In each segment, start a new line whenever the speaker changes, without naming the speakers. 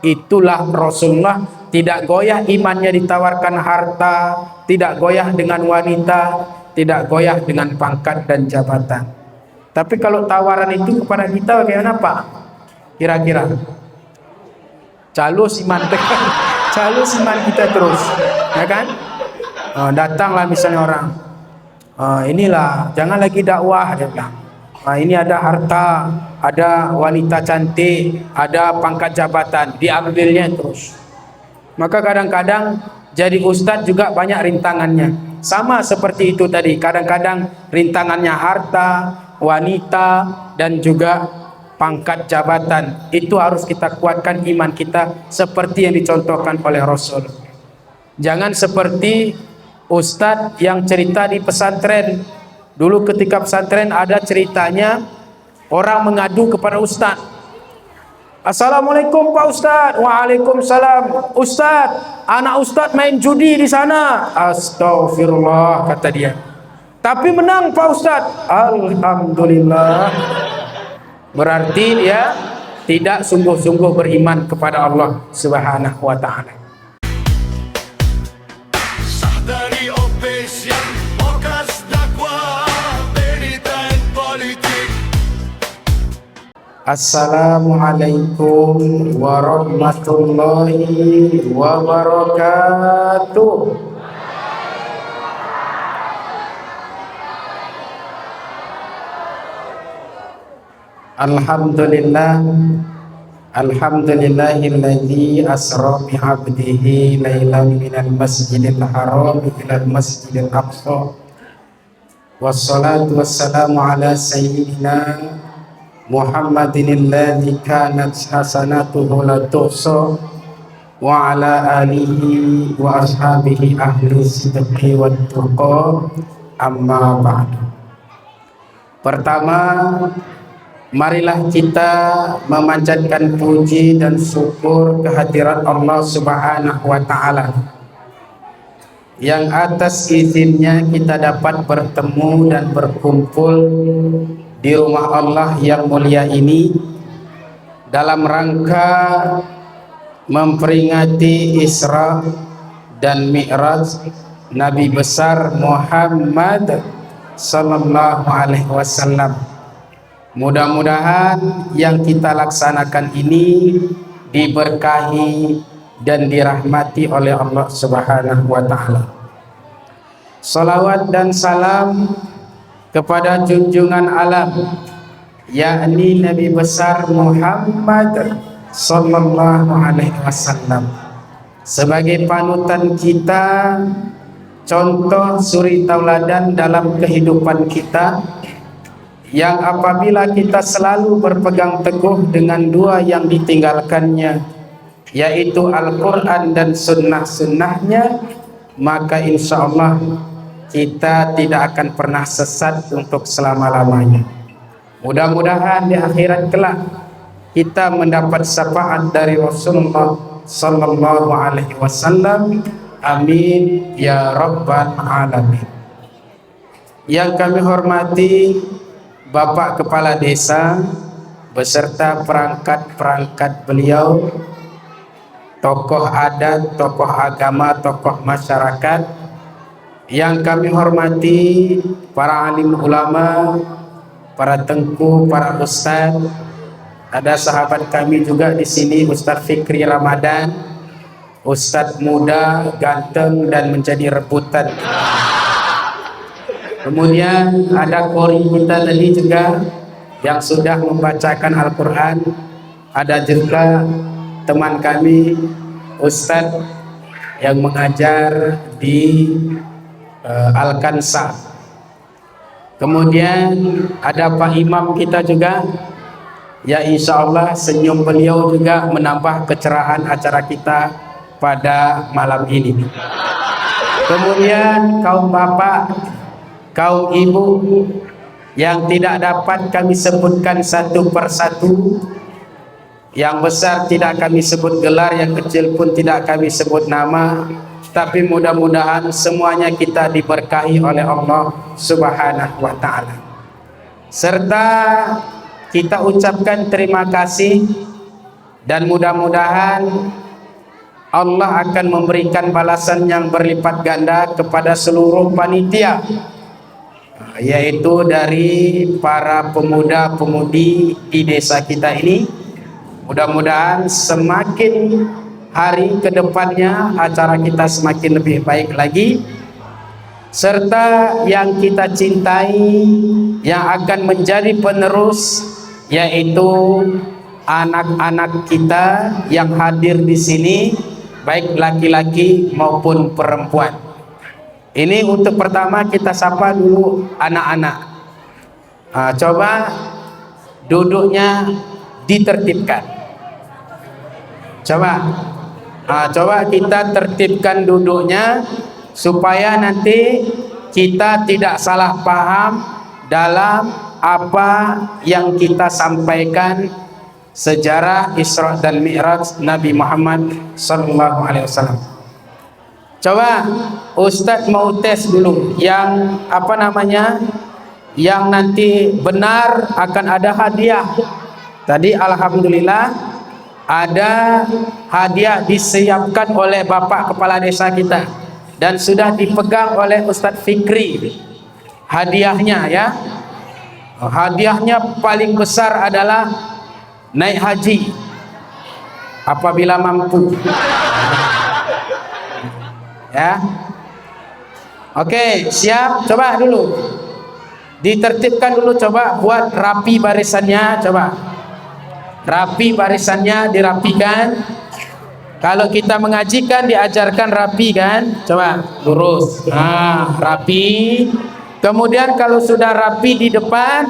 Itulah Rasulullah, tidak goyah imannya ditawarkan harta, tidak goyah dengan wanita, tidak goyah dengan pangkat dan jabatan. Tapi kalau tawaran itu kepada kita bagaimana Pak? Kira-kira calus iman calus iman kita terus, ya kan? Datanglah misalnya orang, inilah jangan lagi dakwah, dia bilang. Ini ada harta, ada wanita cantik, ada pangkat jabatan, diambilnya terus. Maka kadang-kadang jadi ustadz juga banyak rintangannya. Sama seperti itu tadi, kadang-kadang rintangannya harta, wanita, dan juga pangkat jabatan. Itu harus kita kuatkan iman kita seperti yang dicontohkan oleh Rasul. Jangan seperti ustadz yang cerita di pesantren. Dulu ketika pesantren ada ceritanya, orang mengadu kepada ustadz. Assalamualaikum Pak Ustadz. Waalaikumsalam. Ustadz, anak Ustadz main judi di sana. Astagfirullah, kata dia. Tapi menang Pak Ustadz. Alhamdulillah. Berarti dia tidak sungguh-sungguh beriman kepada Allah Subhanahu wa ta'ala. Assalamualaikum warahmatullahi wabarakatuh. Alhamdulillah, alhamdulillahilladzi asra bi 'abdihi lailan minal masjidil haram ilal masjidil aqsa. Wassalatu wassalamu ala sayyidina Muhammadin alladzi kanat hasanatuhu la tuhsa wa ala alihi wa ashabihi ahli sidqi wat tuqa, amma ba'du. Pertama, marilah kita memanjatkan puji dan syukur kehadirat Allah Subhanahu wa ta'ala, yang atas izinnya kita dapat bertemu dan berkumpul di rumah Allah yang mulia ini dalam rangka memperingati Isra dan Mi'raj Nabi besar Muhammad sallallahu alaihi wasallam. Mudah-mudahan yang kita laksanakan ini diberkahi dan dirahmati oleh Allah Subhanahu wa ta'ala. Salawat dan salam kepada junjungan alam, yakni Nabi besar Muhammad sallallahu alaihi wasallam, sebagai panutan kita, contoh suri tauladan dalam kehidupan kita, yang apabila kita selalu berpegang teguh dengan dua yang ditinggalkannya, yaitu Al-Quran dan sunnah-sunnahnya, maka insya Allah kita tidak akan pernah sesat untuk selama-lamanya. Mudah-mudahan di akhirat kelak kita mendapat syafaat dari Rasulullah sallallahu alaihi wasallam. Amin ya rabbal alamin. Yang kami hormati Bapak Kepala Desa beserta perangkat-perangkat beliau, tokoh adat, tokoh agama, tokoh masyarakat. Yang kami hormati para alim ulama, para tengku, para ustaz. Ada sahabat kami juga di sini, Ustaz Fikri Ramadan, ustaz muda, ganteng dan menjadi rebutan. Kemudian ada kori kita tadi juga yang sudah membacakan Al-Quran. Ada juga teman kami ustaz yang mengajar di Al-Kansa. Kemudian ada Pak Imam kita juga, ya insya Allah senyum beliau juga menambah kecerahan acara kita pada malam ini. Kemudian kaum bapak, kaum ibu yang tidak dapat kami sebutkan satu persatu, yang besar tidak kami sebut gelar, yang kecil pun tidak kami sebut nama. Tapi mudah-mudahan semuanya kita diberkahi oleh Allah Subhanahu wa ta'ala. Serta kita ucapkan terima kasih dan mudah-mudahan Allah akan memberikan balasan yang berlipat ganda kepada seluruh panitia, yaitu dari para pemuda-pemudi di desa kita ini. Mudah-mudahan semakin hari ke depannya acara kita semakin lebih baik lagi, serta yang kita cintai yang akan menjadi penerus, yaitu anak-anak kita yang hadir di sini, baik laki-laki maupun perempuan. Ini untuk pertama kita sapa dulu anak-anak. Coba duduknya ditertibkan. Coba kita tertibkan duduknya supaya nanti kita tidak salah paham dalam apa yang kita sampaikan sejarah Isra dan Mi'raj Nabi Muhammad SAW. Coba Ustadz mau tes dulu yang yang nanti benar akan ada hadiah. Tadi alhamdulillah ada hadiah disiapkan oleh Bapak Kepala Desa kita dan sudah dipegang oleh Ustadz Fikri. Hadiahnya ya, hadiahnya paling besar adalah naik haji apabila mampu. Ya, oke, siap. Coba dulu ditertibkan dulu, coba buat rapi barisannya, coba rapi barisannya, dirapikan. Kalau kita mengajikan diajarkan rapi kan, coba lurus, rapi. Kemudian kalau sudah rapi di depan,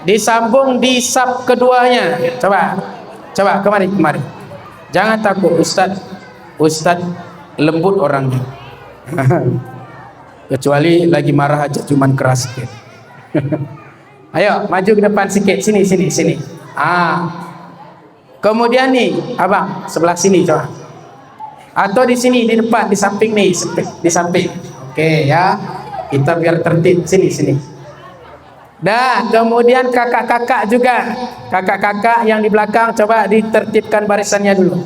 disambung di sap keduanya. Coba kemari. Jangan takut, Ustadz lembut orangnya. Kecuali lagi marah aja cuman keras sedikit. Ayo maju ke depan sikit, sini. Kemudian nih, abang sebelah sini coba. Atau di sini, di depan, di samping nih, di samping. Oke ya, kita biar tertib. Sini. Dah, kemudian kakak-kakak juga, kakak-kakak yang di belakang coba ditertibkan barisannya dulu.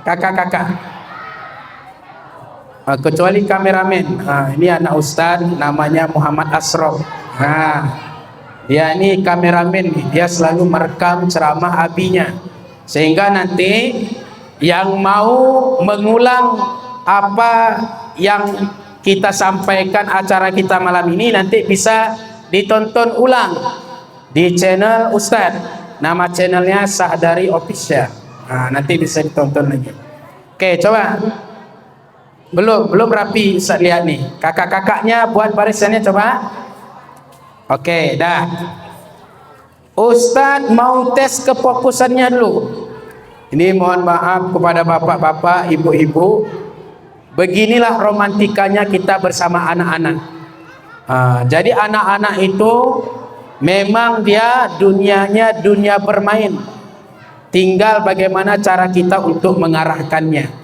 Kakak-kakak. Kecuali kameramen. Ini anak Ustadz, namanya Muhammad Asrof. Dia ini kameramen, dia selalu merekam ceramah abinya. Sehingga nanti yang mau mengulang apa yang kita sampaikan acara kita malam ini nanti bisa ditonton ulang di channel Ustadz. Nama channelnya Sahdari Official. Nanti bisa ditonton lagi. Oke, coba. Belum rapi, Ustadz lihat nih. Kakak-kakaknya buat barisannya coba. Oke, dah. Ustadz mau tes kefokusannya dulu. Ini mohon maaf kepada bapak-bapak, ibu-ibu. Beginilah romantikanya kita bersama anak-anak. Jadi anak-anak itu memang dia dunianya dunia bermain. Tinggal bagaimana cara kita untuk mengarahkannya.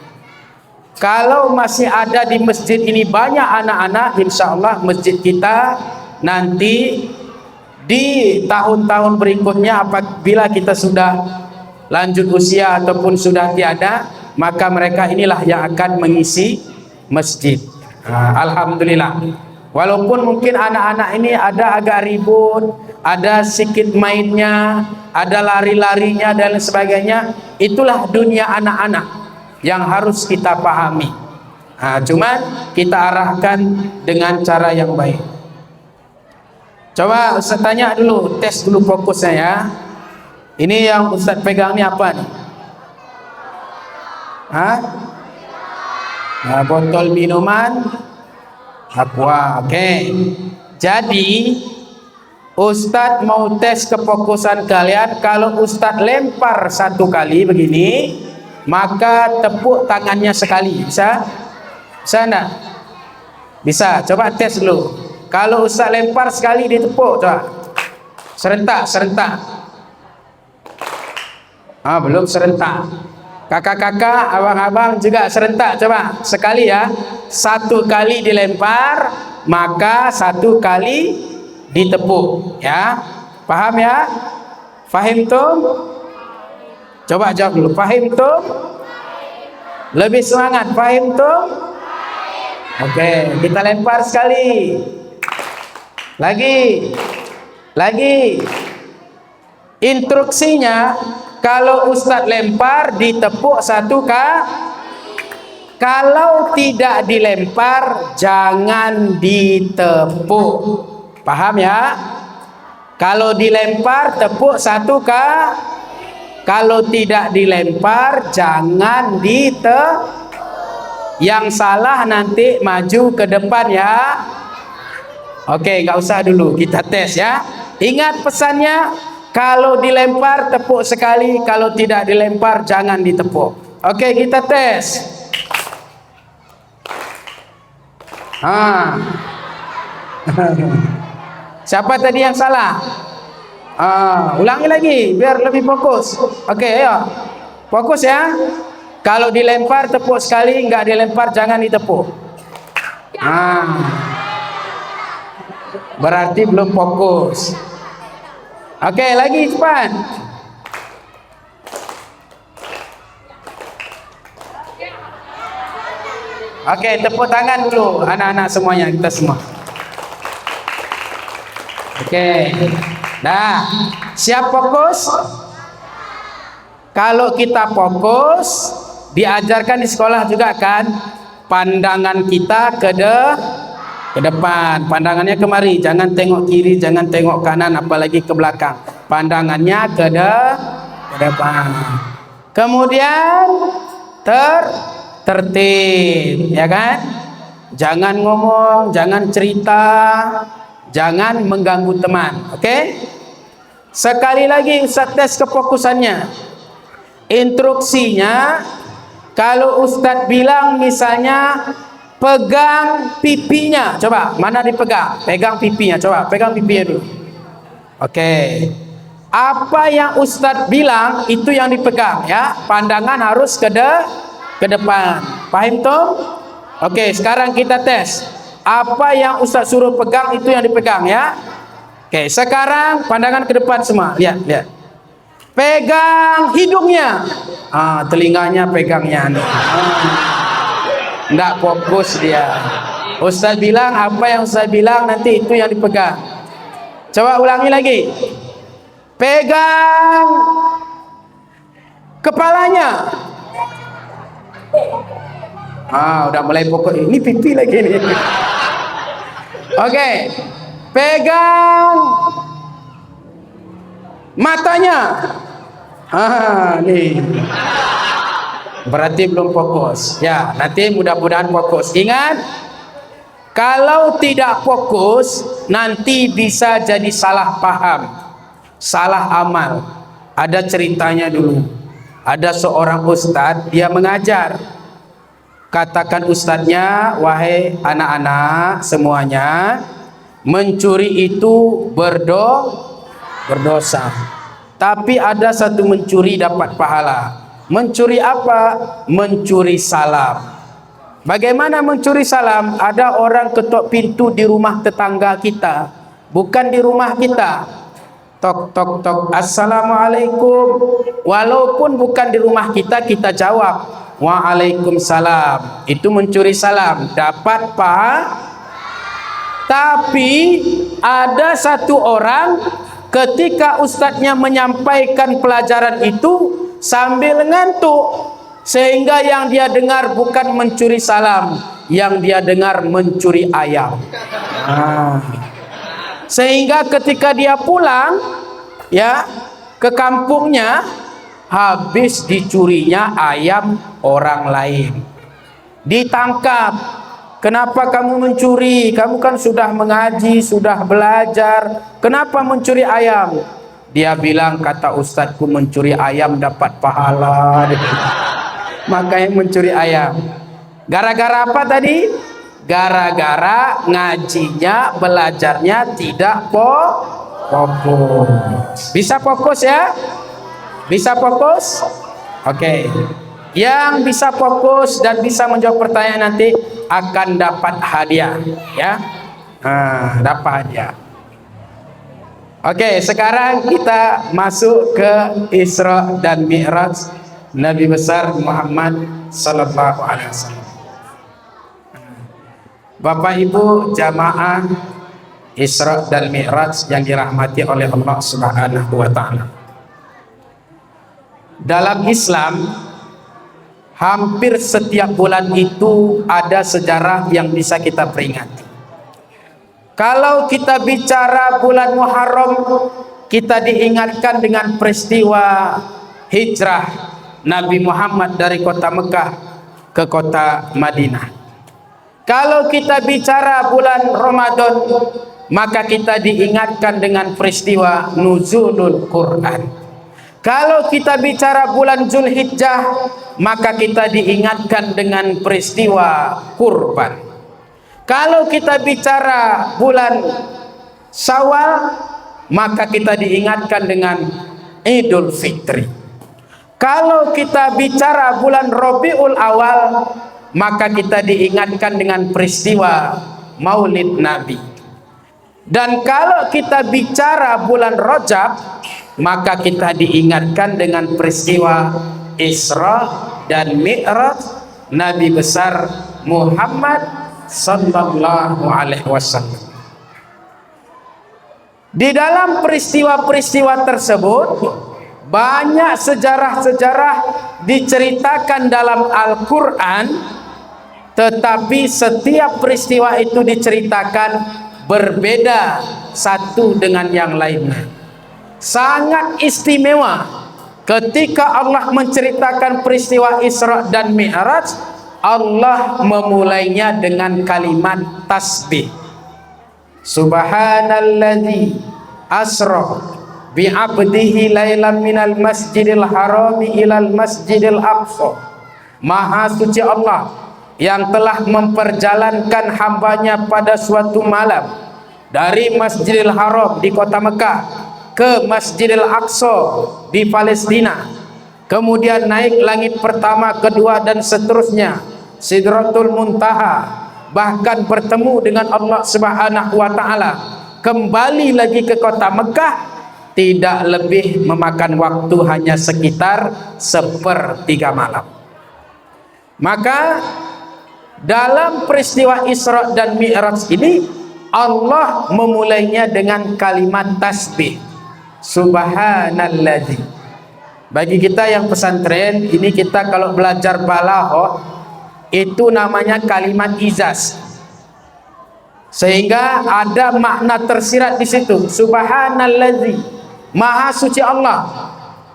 Kalau masih ada di masjid ini banyak anak-anak, insya Allah masjid kita nanti di tahun-tahun berikutnya apabila kita sudah lanjut usia ataupun sudah tiada, maka mereka inilah yang akan mengisi masjid. Alhamdulillah. Walaupun mungkin anak-anak ini ada agak ribut, ada sedikit mainnya, ada lari-larinya dan sebagainya, itulah dunia anak-anak yang harus kita pahami. Cuman kita arahkan dengan cara yang baik. Coba Ustaz tanya dulu, tes dulu fokusnya ya. Ini yang Ustaz pegang ini apa nih? Botol minuman Aqua. Oke. Jadi Ustaz mau tes kefokusan kalian. Kalau Ustaz lempar satu kali begini, maka tepuk tangannya sekali. Bisa? Bisa enggak? Bisa. Coba tes dulu. Kalau Ustaz lempar sekali ditepuk, coba. Serentak. Belum serentak. Kakak-kakak, abang-abang juga serentak. Coba sekali ya. Satu kali dilempar, maka satu kali ditepuk. Ya, paham ya? Fahim tuh? Coba jawab dulu. Fahim tum? Lebih semangat. Fahim tum? Oke, kita lempar sekali. Lagi. Instruksinya, kalau Ustadz lempar ditepuk 1 kali. Kalau tidak dilempar jangan ditepuk. Paham ya? Kalau dilempar tepuk 1 kali. Kalau tidak dilempar jangan ditepuk. Yang salah nanti maju ke depan ya. Oke, nggak usah dulu, kita tes ya. Ingat pesannya, kalau dilempar tepuk sekali, kalau tidak dilempar jangan ditepuk. Oke, kita tes. Siapa tadi yang salah? Ulangi lagi biar lebih fokus. Oke, ayo. Fokus ya. Kalau dilempar tepuk sekali, nggak dilempar jangan ditepuk. Berarti belum fokus. Oke, lagi cepat. Oke, tepuk tangan dulu anak-anak semuanya, kita semua. Oke. Nah, siap fokus? Kalau kita fokus, diajarkan di sekolah juga kan, pandangan kita ke depan, pandangannya kemari, jangan tengok kiri, jangan tengok kanan, apalagi ke belakang. Pandangannya ke depan. Kemudian tertib, ya kan? Jangan ngomong, jangan cerita, jangan mengganggu teman. Oke? Sekali lagi Ustaz tes kefokusannya. Instruksinya, kalau Ustaz bilang misalnya pegang pipinya, coba mana dipegang? Pegang pipinya, coba pegang pipinya dulu. Oke. Apa yang Ustaz bilang itu yang dipegang ya. Pandangan harus ke depan. Paham tuh? Oke, sekarang kita tes. Apa yang Ustaz suruh pegang itu yang dipegang ya. Oke, sekarang pandangan ke depan semua. Lihat. Pegang hidungnya. Telinganya pegangnya. Nggak fokus dia. Ustaz bilang apa yang Ustaz bilang nanti itu yang dipegang. Coba ulangi lagi. Pegang kepalanya. Udah mulai fokus. Ini pipi lagi nih. Oke. Pegang matanya. Nih. Berarti belum fokus. Ya, nanti mudah-mudahan fokus. Ingat, kalau tidak fokus nanti bisa jadi salah paham, salah amal. Ada ceritanya dulu. Ada seorang ustadz, dia mengajar. Katakan ustadznya, wahai anak-anak semuanya, mencuri itu berdosa. Tapi ada satu mencuri dapat pahala. Mencuri apa? Mencuri salam. Bagaimana mencuri salam? Ada orang ketok pintu di rumah tetangga kita, bukan di rumah kita. Tok tok tok, assalamualaikum. Walaupun bukan di rumah kita, kita jawab waalaikumsalam. Itu mencuri salam, dapat pahala. Tapi ada satu orang ketika ustadznya menyampaikan pelajaran itu sambil ngantuk, sehingga yang dia dengar bukan mencuri salam, yang dia dengar mencuri ayam. Sehingga ketika dia pulang ya ke kampungnya, habis dicurinya ayam orang lain. Ditangkap. Kenapa kamu mencuri? Kamu kan sudah mengaji, sudah belajar. Kenapa mencuri ayam? Dia bilang, kata ustadzku mencuri ayam dapat pahala. Makanya mencuri ayam. Gara-gara apa tadi? Gara-gara ngajinya, belajarnya tidak fokus. Bisa fokus ya? Bisa fokus? Oke. Yang bisa fokus dan bisa menjawab pertanyaan nanti akan dapat hadiah ya. Dapat hadiah. Oke, sekarang kita masuk ke Isra dan Mi'raj Nabi besar Muhammad sallallahu alaihi wasallam. Bapak Ibu jamaah Isra dan Mi'raj yang dirahmati oleh Allah Subhanahu wa taala. Dalam Islam, hampir setiap bulan itu ada sejarah yang bisa kita peringati. Kalau kita bicara bulan Muharram, kita diingatkan dengan peristiwa hijrah Nabi Muhammad dari kota Mekah ke kota Madinah. Kalau kita bicara bulan Ramadan, maka kita diingatkan dengan peristiwa nuzulul Quran. Kalau kita bicara bulan Zulhijjah, maka kita diingatkan dengan peristiwa kurban. Kalau kita bicara bulan Syawal, maka kita diingatkan dengan Idul Fitri. Kalau kita bicara bulan Rabiul Awal, maka kita diingatkan dengan peristiwa Maulid Nabi. Dan kalau kita bicara bulan Rajab, maka kita diingatkan dengan peristiwa Isra dan Mi'raj Nabi besar Muhammad sallallahu alaihi wasallam. Di dalam peristiwa-peristiwa tersebut banyak sejarah-sejarah diceritakan dalam Al-Quran, tetapi setiap peristiwa itu diceritakan berbeda satu dengan yang lainnya. Sangat istimewa ketika Allah menceritakan peristiwa Isra dan Mi'raj. Allah memulainya dengan kalimat tasbih. Subhanalladzi asra bi'abdihi lailan minal masjidil harami ilal masjidil aqsa. Maha suci Allah yang telah memperjalankan hambanya pada suatu malam dari Masjidil Haram di kota Mekah ke Masjidil Aqsa di Palestina, kemudian naik langit pertama, kedua dan seterusnya, Sidratul Muntaha, bahkan bertemu dengan Allah Subhanahu wa taala, kembali lagi ke kota Mekah, tidak lebih memakan waktu hanya sekitar sepertiga malam. Maka dalam peristiwa Isra dan Mi'raj ini Allah memulainya dengan kalimat tasbih. Subhanalladzi. Bagi kita yang pesantren, ini kita kalau belajar balaghah itu namanya kalimat izaz. Sehingga ada makna tersirat di situ. Subhanalladzi, maha suci Allah.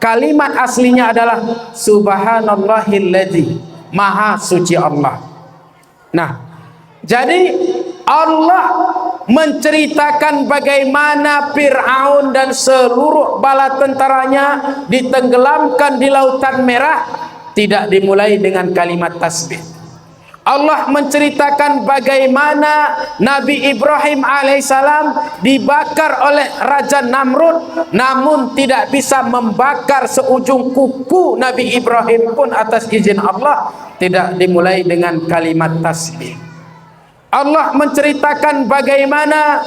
Kalimat aslinya adalah subhanallahilladzi, maha suci Allah. Nah, jadi Allah menceritakan bagaimana Fir'aun dan seluruh bala tentaranya ditenggelamkan di Lautan Merah, tidak dimulai dengan kalimat tasbih. Allah menceritakan bagaimana Nabi Ibrahim alaihissalam dibakar oleh Raja Namrud, namun tidak bisa membakar seujung kuku Nabi Ibrahim pun atas izin Allah, tidak dimulai dengan kalimat tasbih. Allah menceritakan bagaimana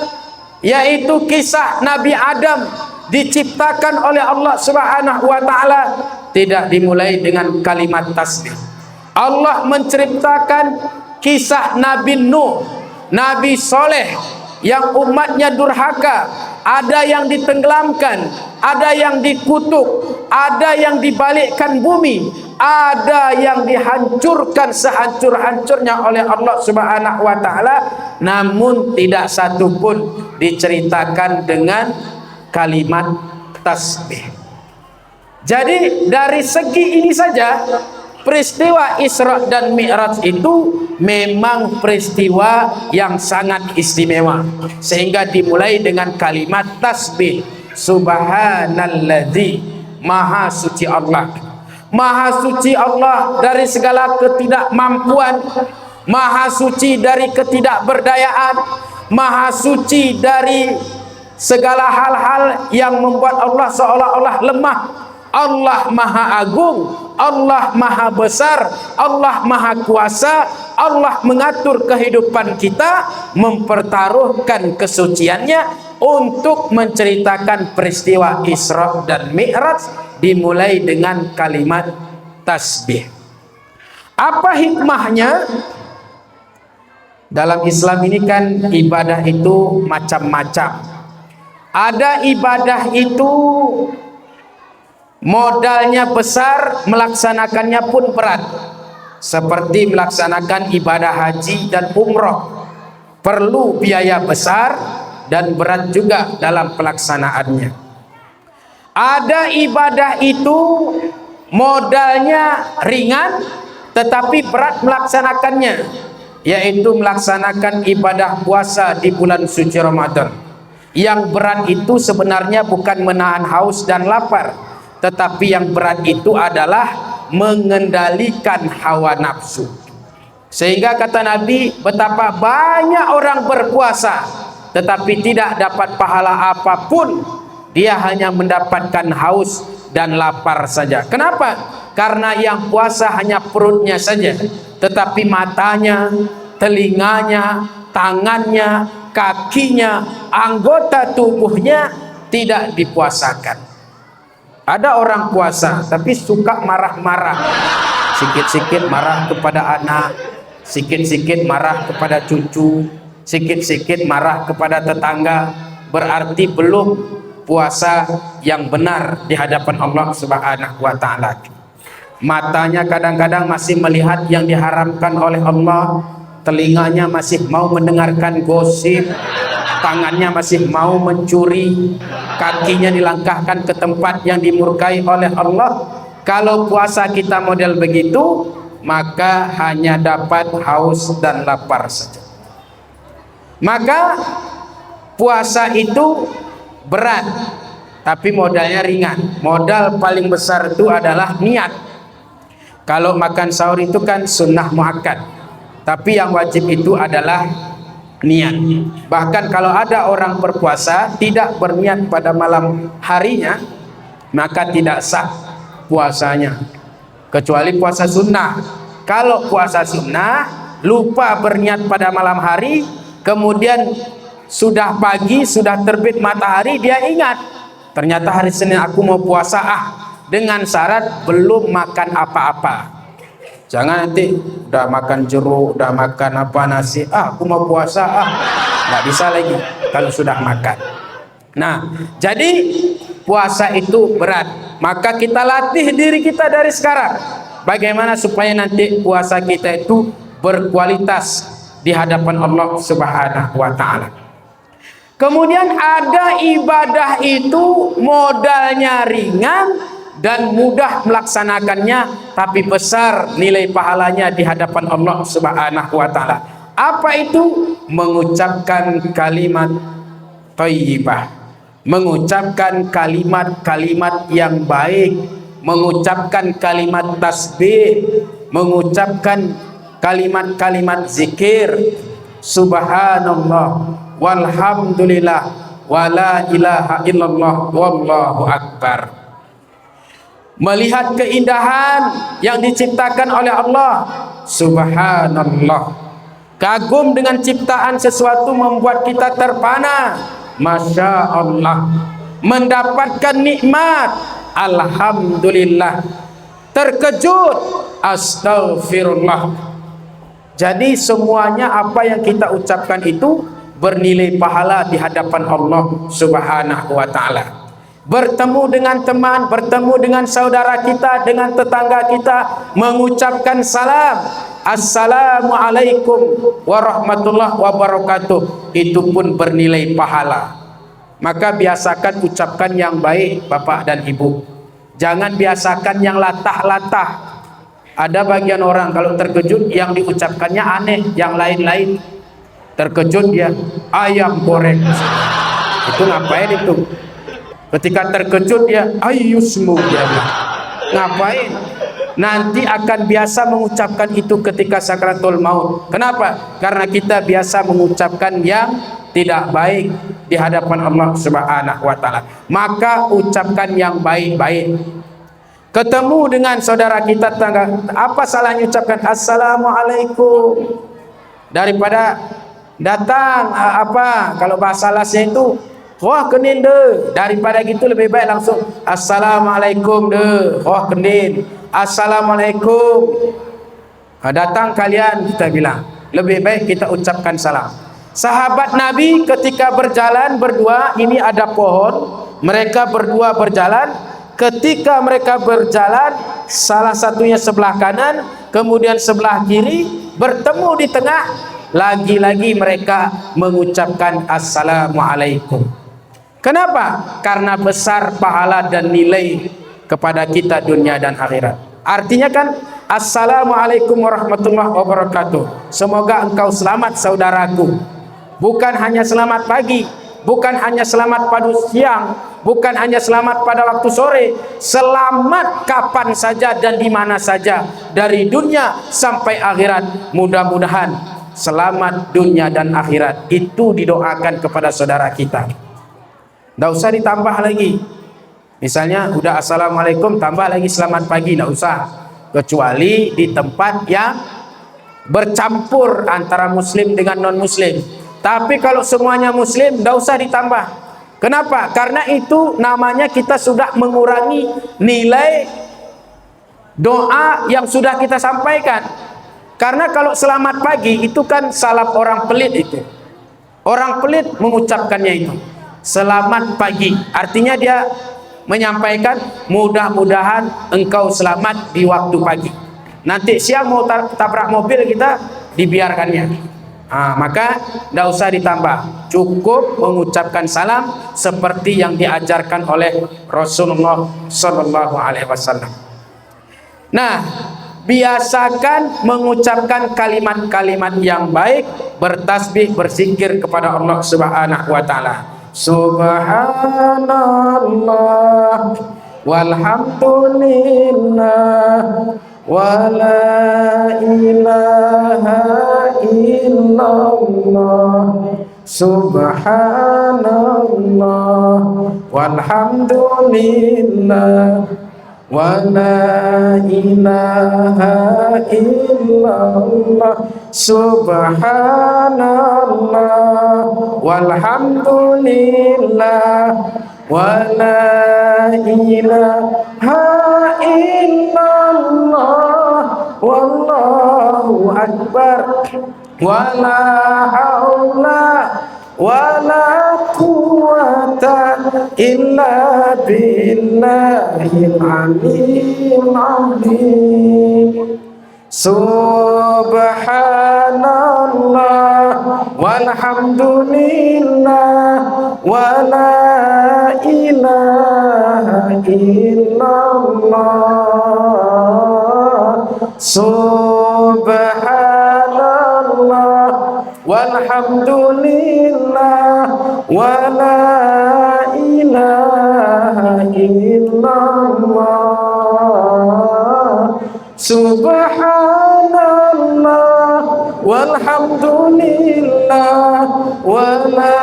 yaitu kisah Nabi Adam diciptakan oleh Allah Subhanahu wa taala, tidak dimulai dengan kalimat tasbih. Allah menceritakan kisah Nabi Nuh, Nabi Soleh yang umatnya durhaka, ada yang ditenggelamkan, ada yang dikutuk, ada yang dibalikkan bumi, ada yang dihancurkan sehancur-hancurnya oleh Allah Subhanahu wa taala, namun tidak satu pun diceritakan dengan kalimat tasbih. Jadi dari segi ini saja, peristiwa Isra dan Mi'raj itu memang peristiwa yang sangat istimewa, sehingga dimulai dengan kalimat tasbih. Subhanalladzi, maha suci Allah. Maha suci Allah dari segala ketidakmampuan, maha suci dari ketidakberdayaan, maha suci dari segala hal-hal yang membuat Allah seolah-olah lemah. Allah maha agung, Allah maha besar, Allah maha kuasa. Allah mengatur kehidupan kita, mempertaruhkan kesuciannya untuk menceritakan peristiwa Isra dan Mi'raj dimulai dengan kalimat tasbih. Apa hikmahnya? Dalam Islam ini kan ibadah itu macam-macam. Ada ibadah itu modalnya besar, melaksanakannya pun berat. Seperti melaksanakan ibadah haji dan umroh, perlu biaya besar dan berat juga dalam pelaksanaannya. Ada ibadah itu modalnya ringan tetapi berat melaksanakannya, yaitu melaksanakan ibadah puasa di bulan suci Ramadan. Yang berat itu sebenarnya bukan menahan haus dan lapar, tetapi yang berat itu adalah mengendalikan hawa nafsu. Sehingga kata Nabi, betapa banyak orang berpuasa tetapi tidak dapat pahala apapun, dia hanya mendapatkan haus dan lapar saja. Kenapa? Karena yang puasa hanya perutnya saja, tetapi matanya, telinganya, tangannya, kakinya, anggota tubuhnya tidak dipuasakan. Ada orang puasa tapi suka marah-marah, sikit-sikit marah kepada anak, sikit-sikit marah kepada cucu, sikit-sikit marah kepada tetangga. Berarti belum puasa yang benar di hadapan Allah Subhanahu wa ta'ala. Matanya kadang-kadang masih melihat yang diharamkan oleh Allah, telinganya masih mau mendengarkan gosip, tangannya masih mau mencuri, kakinya dilangkahkan ke tempat yang dimurkai oleh Allah. Kalau puasa kita model begitu, maka hanya dapat haus dan lapar saja. Maka puasa itu berat, tapi modalnya ringan. Modal paling besar itu adalah niat. Kalau makan sahur itu kan sunnah muakkad, tapi yang wajib itu adalah niat. Bahkan kalau ada orang berpuasa tidak berniat pada malam harinya, maka tidak sah puasanya, kecuali puasa sunnah. Kalau puasa sunnah lupa berniat pada malam hari, kemudian sudah pagi, sudah terbit matahari, dia ingat ternyata hari Senin aku mau puasa, dengan syarat belum makan apa-apa. Jangan nanti udah makan jeruk, udah makan apa nasi, aku mau puasa, nggak bisa lagi kalau sudah makan. Nah, jadi puasa itu berat. Maka kita latih diri kita dari sekarang, bagaimana supaya nanti puasa kita itu berkualitas di hadapan Allah Subhanahu wa ta'ala. Kemudian ada ibadah itu modalnya ringan dan mudah melaksanakannya, tapi besar nilai pahalanya di hadapan Allah Subhanahu wa ta'ala. Apa itu? Mengucapkan kalimat thayyibah, mengucapkan kalimat-kalimat yang baik, mengucapkan kalimat tasbih, mengucapkan kalimat-kalimat zikir, subhanallah walhamdulillah wala ilaha illallah wallahu akbar. Melihat keindahan yang diciptakan oleh Allah, subhanallah. Kagum dengan ciptaan sesuatu membuat kita terpana, masya Allah. Mendapatkan nikmat, alhamdulillah. Terkejut, astaghfirullah. Jadi semuanya apa yang kita ucapkan itu bernilai pahala di hadapan Allah Subhanahu wa ta'ala. Bertemu dengan teman, bertemu dengan saudara kita, dengan tetangga kita, mengucapkan salam, assalamualaikum warahmatullahi wabarakatuh, itu pun bernilai pahala. Maka biasakan ucapkan yang baik, Bapak dan Ibu. Jangan biasakan yang latah-latah. Ada bagian orang kalau terkejut yang diucapkannya aneh, yang lain-lain. Terkejut dia, ayam goreng. Itu ngapain itu? Ketika terkejut dia, ayusmu, dia ngapain? Nanti akan biasa mengucapkan itu ketika sakratul maut. Kenapa? Karena kita biasa mengucapkan yang tidak baik di hadapan Allah Subhanahu wa ta'ala. Maka ucapkan yang baik-baik. Ketemu dengan saudara kita tetangga, apa salahnya ucapkan assalamualaikum daripada datang kalau bahasa Lasnya itu Wah kenin de. Daripada gitu lebih baik langsung assalamualaikum de. Wah kenin. Assalamualaikum. Datang kalian, kita bilang. Lebih baik kita ucapkan salam. Sahabat Nabi ketika berjalan berdua, ini ada pohon, mereka berdua berjalan. Ketika mereka berjalan, salah satunya sebelah kanan, kemudian sebelah kiri, bertemu di tengah, lagi-lagi mereka mengucapkan assalamualaikum. Kenapa? Karena besar pahala dan nilai kepada kita dunia dan akhirat. Artinya kan, assalamualaikum warahmatullahi wabarakatuh. Semoga engkau selamat saudaraku. Bukan hanya selamat pagi, bukan hanya selamat pada siang, bukan hanya selamat pada waktu sore. Selamat kapan saja dan di mana saja, dari dunia sampai akhirat. Mudah-mudahan selamat dunia dan akhirat itu didoakan kepada saudara kita. Tidak usah ditambah lagi. Misalnya udah assalamualaikum, tambah lagi selamat pagi, tidak usah. Kecuali di tempat yang bercampur antara muslim dengan non muslim. Tapi kalau semuanya muslim, tidak usah ditambah. Kenapa? Karena itu namanya kita sudah mengurangi nilai doa yang sudah kita sampaikan. Karena kalau selamat pagi itu kan salam orang pelit itu. Orang pelit mengucapkannya itu. Selamat pagi. Artinya dia menyampaikan mudah-mudahan engkau selamat di waktu pagi. Nanti siang mau tabrak mobil kita, dibiarkannya. Maka tidak usah ditambah. Cukup mengucapkan salam seperti yang diajarkan oleh Rasulullah Sallallahu Alaihi Wasallam. Nah, biasakan mengucapkan kalimat-kalimat yang baik, bertasbih, berzikir kepada Allah Subhanahu Wa Taala. Subhanallah walhamdulillah wala ilaha illallah. Subhanallah walhamdulillah wala ilaha illallah. Subhanallah walhamdulillah wala ilaha illallah. Wallahu akbar. Wala haula wala quwata illa billahil aliyyil azim. Subhanallah walhamdulillah wala ilaha illallah. Subhanallah walhamdulillah wala ilaha illallah. Subhanallah walhamdulillah wala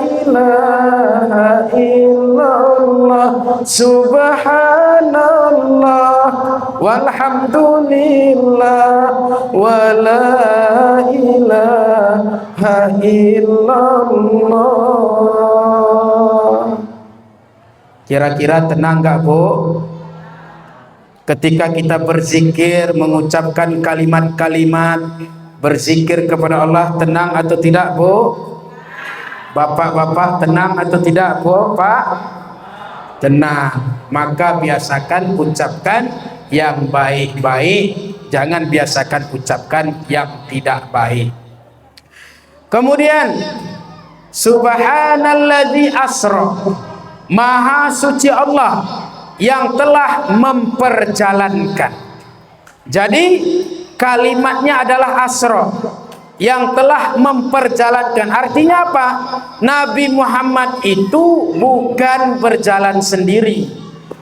ilaha illallah. Subhanallah walhamdulillah wala ilaha illallah. Kira-kira tenang gak, Bu? Ketika kita berzikir, mengucapkan kalimat-kalimat berzikir kepada Allah, tenang atau tidak, Bu? Bapak-bapak tenang atau tidak, Bu? Pak? Tenang. Maka biasakan ucapkan yang baik-baik, jangan biasakan ucapkan yang tidak baik. Kemudian subhanalladzi asra, maha suci Allah yang telah memperjalankan. Jadi kalimatnya adalah asra, yang telah memperjalankan. Artinya apa? Nabi Muhammad itu bukan berjalan sendiri.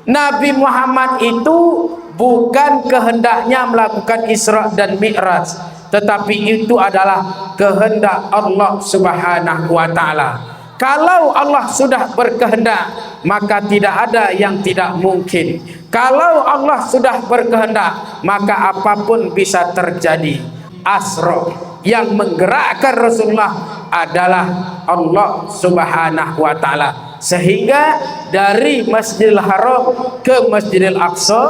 Nabi Muhammad itu bukan kehendaknya melakukan Isra dan Mi'raj, tetapi itu adalah kehendak Allah Subhanahu wa Ta'ala. Kalau Allah sudah berkehendak, maka tidak ada yang tidak mungkin. Kalau Allah sudah berkehendak, maka apapun bisa terjadi. Asra, yang menggerakkan Rasulullah adalah Allah Subhanahu wa taala. Sehingga dari Masjidil Haram ke Masjidil Aqsa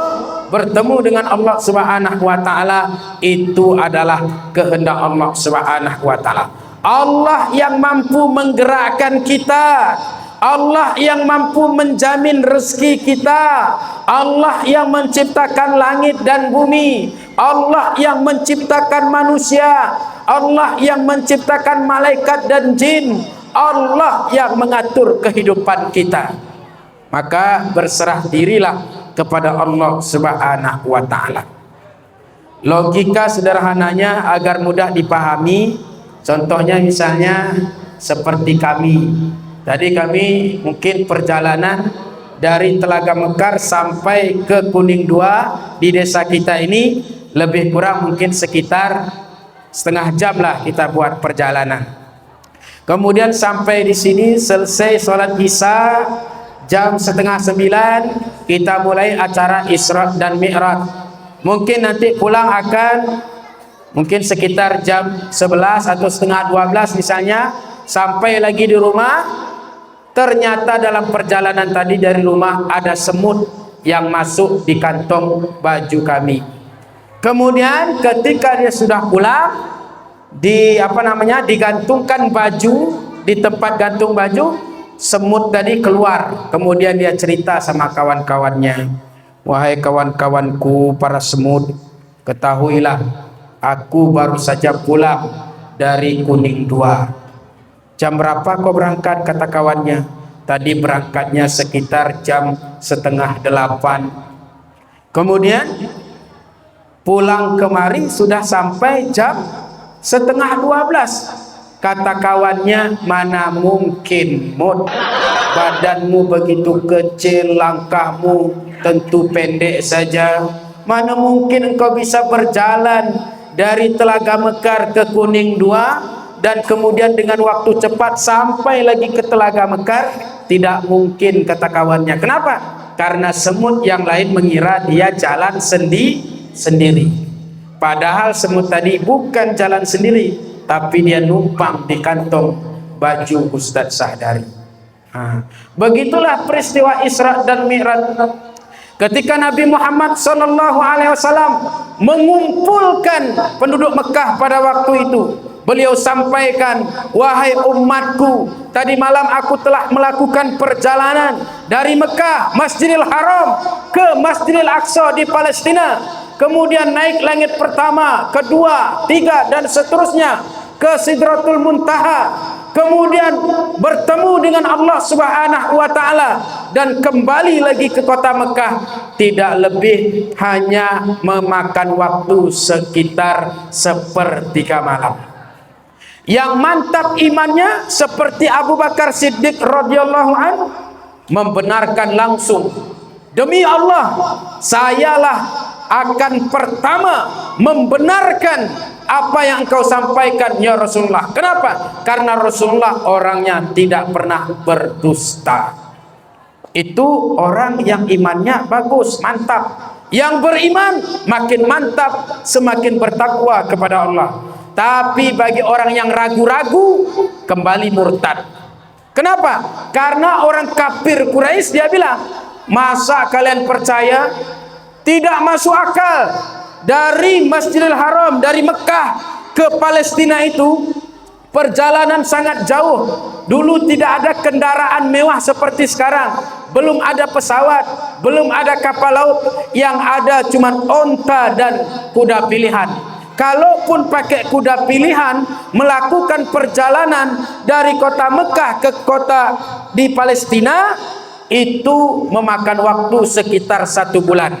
bertemu dengan Allah Subhanahu wa taala, itu adalah kehendak Allah Subhanahu wa taala. Allah yang mampu menggerakkan kita, Allah yang mampu menjamin rezeki kita, Allah yang menciptakan langit dan bumi, Allah yang menciptakan manusia, Allah yang menciptakan malaikat dan jin, Allah yang mengatur kehidupan kita. Maka berserah dirilah kepada Allah Subhanahu wa taala. Logika sederhananya agar mudah dipahami, contohnya misalnya seperti kami. Tadi kami mungkin perjalanan dari Telaga Mekar sampai ke Kuning 2 di desa kita ini lebih kurang mungkin sekitar setengah jam lah kita buat perjalanan. Kemudian sampai di sini selesai sholat Isya jam setengah 9, kita mulai acara Isra dan Mi'raj. Mungkin nanti pulang akan mungkin sekitar jam 11 atau setengah 12 misalnya. Sampai lagi di rumah, ternyata dalam perjalanan tadi dari rumah ada semut yang masuk di kantong baju kami. Kemudian ketika dia sudah pulang, digantungkan baju di tempat gantung baju, semut tadi keluar. Kemudian dia cerita sama kawan-kawannya, "Wahai kawan-kawanku para semut, ketahuilah aku baru saja pulang dari Kuning 2. Jam berapa kau berangkat?" kata kawannya. "Tadi berangkatnya sekitar jam setengah 8. Kemudian pulang kemari sudah sampai jam setengah 12. Kata kawannya, "Mana mungkin, Mut, badanmu begitu kecil, langkahmu tentu pendek saja. Mana mungkin engkau bisa berjalan dari Telaga Mekar ke Kuning 2 dan kemudian dengan waktu cepat sampai lagi ke Telaga Mekar?" "Tidak mungkin," kata kawannya. "Kenapa?" "Karena semut yang lain mengira dia jalan sendiri. Padahal semut tadi bukan jalan sendiri, tapi dia numpang di kantong baju Ustadz Sahdari." Begitulah peristiwa Isra dan Mi'raj. Ketika Nabi Muhammad SAW mengumpulkan penduduk Mekah pada waktu itu, beliau sampaikan, "Wahai umatku, tadi malam aku telah melakukan perjalanan dari Mekah, Masjidil Haram ke Masjidil Aqsa di Palestina. Kemudian naik langit pertama, kedua, tiga, dan seterusnya ke Sidratul Muntaha. Kemudian bertemu dengan Allah Subhanahu wa taala dan kembali lagi ke kota Mekah. Tidak lebih hanya memakan waktu sekitar sepertiga malam." Yang mantap imannya seperti Abu Bakar Siddiq radhiyallahu anhu membenarkan langsung, "Demi Allah, sayalah akan pertama membenarkan apa yang engkau sampaikan ya Rasulullah." Kenapa? Karena Rasulullah orangnya tidak pernah berdusta. Itu orang yang imannya bagus, mantap. Yang beriman makin mantap, semakin bertakwa kepada Allah. Tapi bagi orang yang ragu-ragu, kembali murtad. Kenapa? Karena orang kafir Quraisy dia bilang, "Masa kalian percaya? Tidak masuk akal. Dari Masjidil Haram, dari Mekah ke Palestina itu perjalanan sangat jauh. Dulu tidak ada kendaraan mewah seperti sekarang. Belum ada pesawat, belum ada kapal laut. Yang ada cuma onta dan kuda pilihan. Kalaupun pakai kuda pilihan, melakukan perjalanan dari kota Mekah ke kota di Palestina, itu memakan waktu sekitar 1 bulan.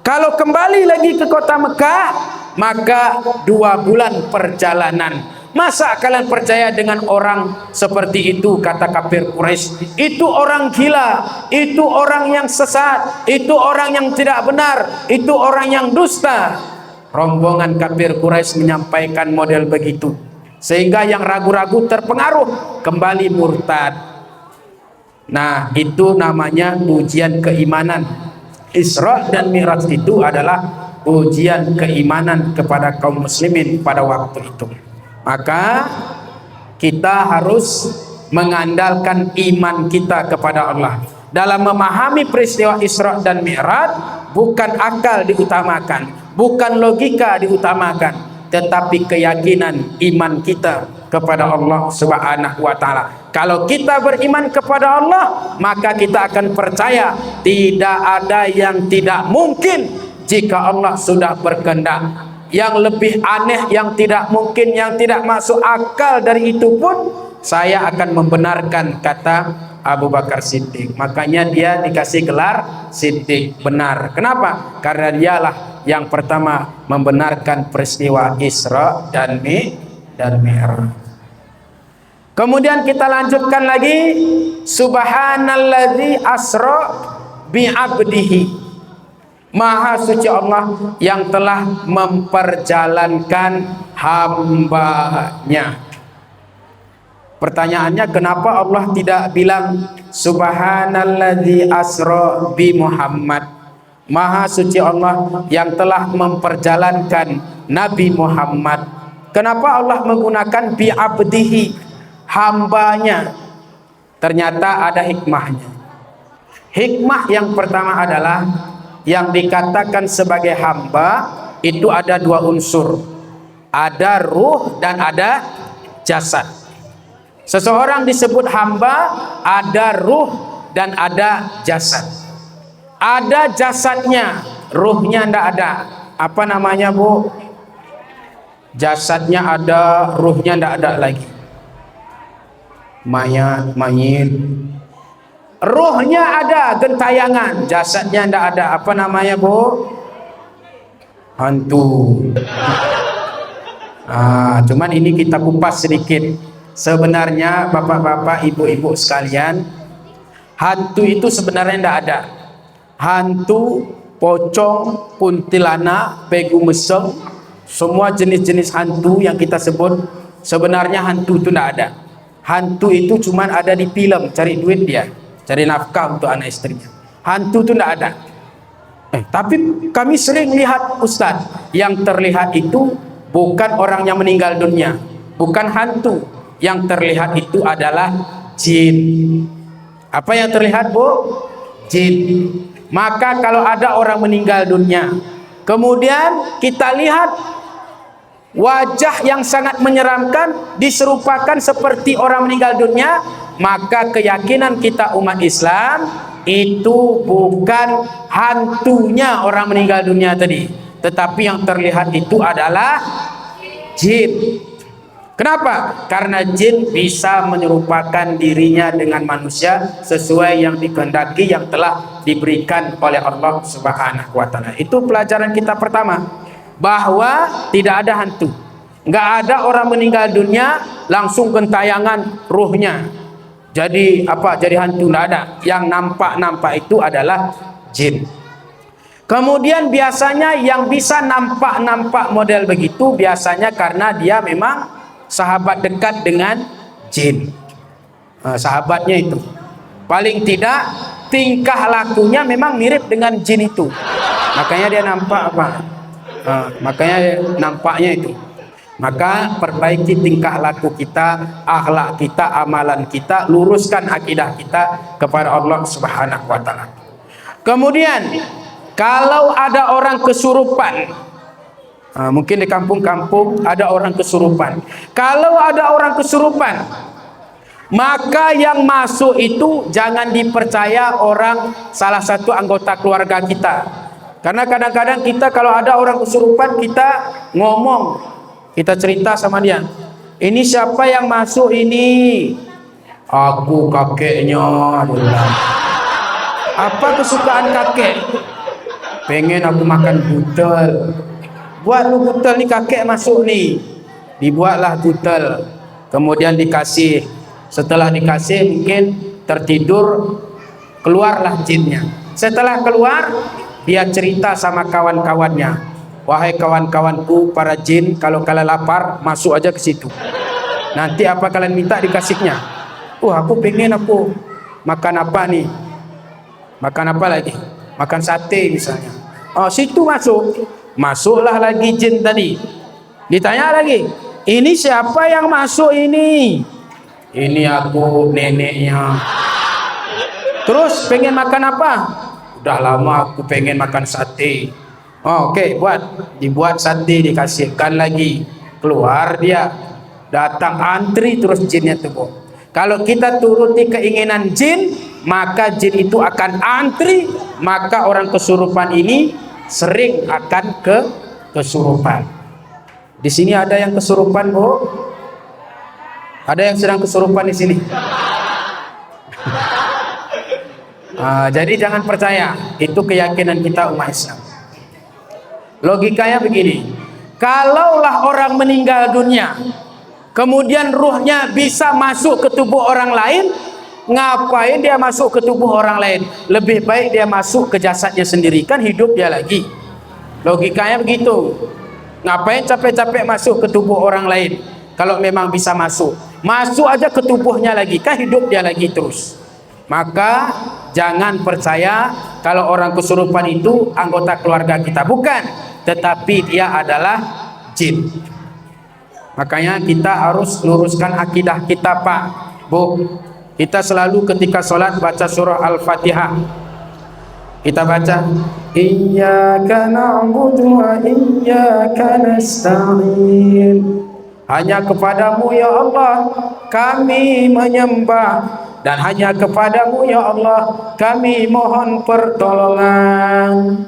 Kalau kembali lagi ke kota Mekah, maka 2 bulan perjalanan. Masa kalian percaya dengan orang seperti itu?" kata kafir Quraisy. "Itu orang gila, itu orang yang sesat, itu orang yang tidak benar, itu orang yang dusta." Rombongan kafir Quraisy menyampaikan model begitu, sehingga yang ragu-ragu terpengaruh, kembali murtad. Nah, itu namanya ujian keimanan. Isra dan Mi'raj itu adalah ujian keimanan kepada kaum muslimin pada waktu itu. Maka kita harus mengandalkan iman kita kepada Allah. Dalam memahami peristiwa Isra dan Mi'raj, bukan akal diutamakan, bukan logika diutamakan, tetapi keyakinan iman kita kepada Allah Subhanahu wa taala. Kalau kita beriman kepada Allah, maka kita akan percaya tidak ada yang tidak mungkin jika Allah sudah berkehendak. Yang lebih aneh, yang tidak mungkin, yang tidak masuk akal dari itu pun saya akan membenarkan, kata Abu Bakar Siddiq. Makanya dia dikasih gelar Siddiq, benar. Kenapa? Karena dialah yang pertama membenarkan peristiwa Isra dan Mi'raj. Kemudian kita lanjutkan lagi, subhanalladzi asra bi'abdihi. Maha suci Allah yang telah memperjalankan hambanya. Pertanyaannya, kenapa Allah tidak bilang subhanalladzi asra bi Muhammad? Maha suci Allah yang telah memperjalankan Nabi Muhammad. Kenapa Allah menggunakan bi abdihi, hambanya? Ternyata ada hikmahnya. Hikmah yang pertama adalah yang dikatakan sebagai hamba itu ada dua unsur, ada ruh dan ada jasad. Seseorang disebut hamba, ada ruh dan ada jasad. Ada jasadnya, ruhnya tidak ada. Apa namanya, Bu? Jasadnya ada, ruhnya tidak ada lagi. Mayat. Ruhnya ada, gentayangan. Jasadnya tidak ada. Apa namanya, Bu? Hantu. Cuman ini kita kupas sedikit. Sebenarnya bapak-bapak, ibu-ibu sekalian, hantu itu sebenarnya tidak ada. Hantu, pocong, kuntilanak, pegu mesem, semua jenis-jenis hantu yang kita sebut, sebenarnya hantu itu tidak ada. Hantu itu cuma ada di film, cari duit dia, cari nafkah untuk anak istrinya. Hantu itu tidak ada. Tapi kami sering lihat, Ustaz, yang terlihat itu bukan orang yang meninggal dunia, bukan hantu. Yang terlihat itu adalah jin. Apa yang terlihat, Bu? Jin. Maka kalau ada orang meninggal dunia, kemudian kita lihat wajah yang sangat menyeramkan, diserupakan seperti orang meninggal dunia, maka keyakinan kita umat Islam itu bukan hantunya orang meninggal dunia tadi, tetapi yang terlihat itu adalah jin. Kenapa? Karena jin bisa menyerupakan dirinya dengan manusia sesuai yang dikehendaki, yang telah diberikan oleh Allah Subhanahu wa taala. Itu pelajaran kita pertama, bahwa tidak ada hantu. Nggak ada orang meninggal dunia langsung gentayangan ruhnya jadi apa? Jadi hantu, nggak ada. Yang nampak itu adalah jin. Kemudian biasanya yang bisa nampak model begitu biasanya karena dia memang sahabat dekat dengan jin. Sahabatnya itu paling tidak tingkah lakunya memang mirip dengan jin itu, makanya dia nampak apa? Makanya nampaknya itu. Maka perbaiki tingkah laku kita, akhlak kita, amalan kita, luruskan akidah kita kepada Allah Subhanahu wa taala. Kemudian kalau ada orang kesurupan, mungkin di kampung-kampung ada orang kesurupan. Kalau ada orang kesurupan, maka yang masuk itu jangan dipercaya orang salah satu anggota keluarga kita. Karena kadang-kadang kita kalau ada orang kesurupan, kita ngomong, kita cerita sama dia, ini siapa yang masuk ini? Aku, kakeknya. Apa kesukaan kakek? Pengen aku makan butel. Buat lu butel nih, kakek masuk nih. Dibuatlah butel, kemudian dikasih. Setelah dikasih mungkin tertidur, keluarlah jinnya. Setelah keluar, dia cerita sama kawan-kawannya, wahai kawan-kawanku para jin, kalau kalian lapar masuk aja ke situ. Nanti apa kalian minta dikasihnya. Aku pengen aku makan apa nih? Makan apa lagi? Makan sate misalnya. Situ masuk. Masuklah lagi jin tadi. Ditanya lagi, Ini siapa yang masuk ini? Ini aku, neneknya. Terus pengen makan apa? Udah lama aku pengen makan sate. Oh, oke, dibuat sate, dikasihkan lagi. Keluar dia, datang antri, terus jinnya tunggu. Kalau kita turuti keinginan jin, maka jin itu akan antri, maka orang kesurupan ini sering akan kesurupan. Di sini ada yang kesurupan, Bu? Ada yang sedang kesurupan di sini? Jadi jangan percaya, itu keyakinan kita umat Islam. Logikanya begini, kalaulah orang meninggal dunia, kemudian ruhnya bisa masuk ke tubuh orang lain, ngapain dia masuk ke tubuh orang lain? Lebih baik dia masuk ke jasadnya sendiri, kan hidup dia lagi. Logikanya begitu. Ngapain capek-capek masuk ke tubuh orang lain? Kalau memang bisa masuk aja ke tubuhnya lagi, kan hidup dia lagi terus. Maka jangan percaya kalau orang kesurupan itu anggota keluarga kita, bukan, tetapi dia adalah jin. Makanya kita harus luruskan akidah kita, Pak, Bu. Kita selalu ketika sholat baca surah Al-Fatihah. Kita baca Iyyaka na'budu wa iyyaka nasta'in. Hanya kepadamu ya Allah kami menyembah, dan hanya kepadamu ya Allah kami mohon pertolongan.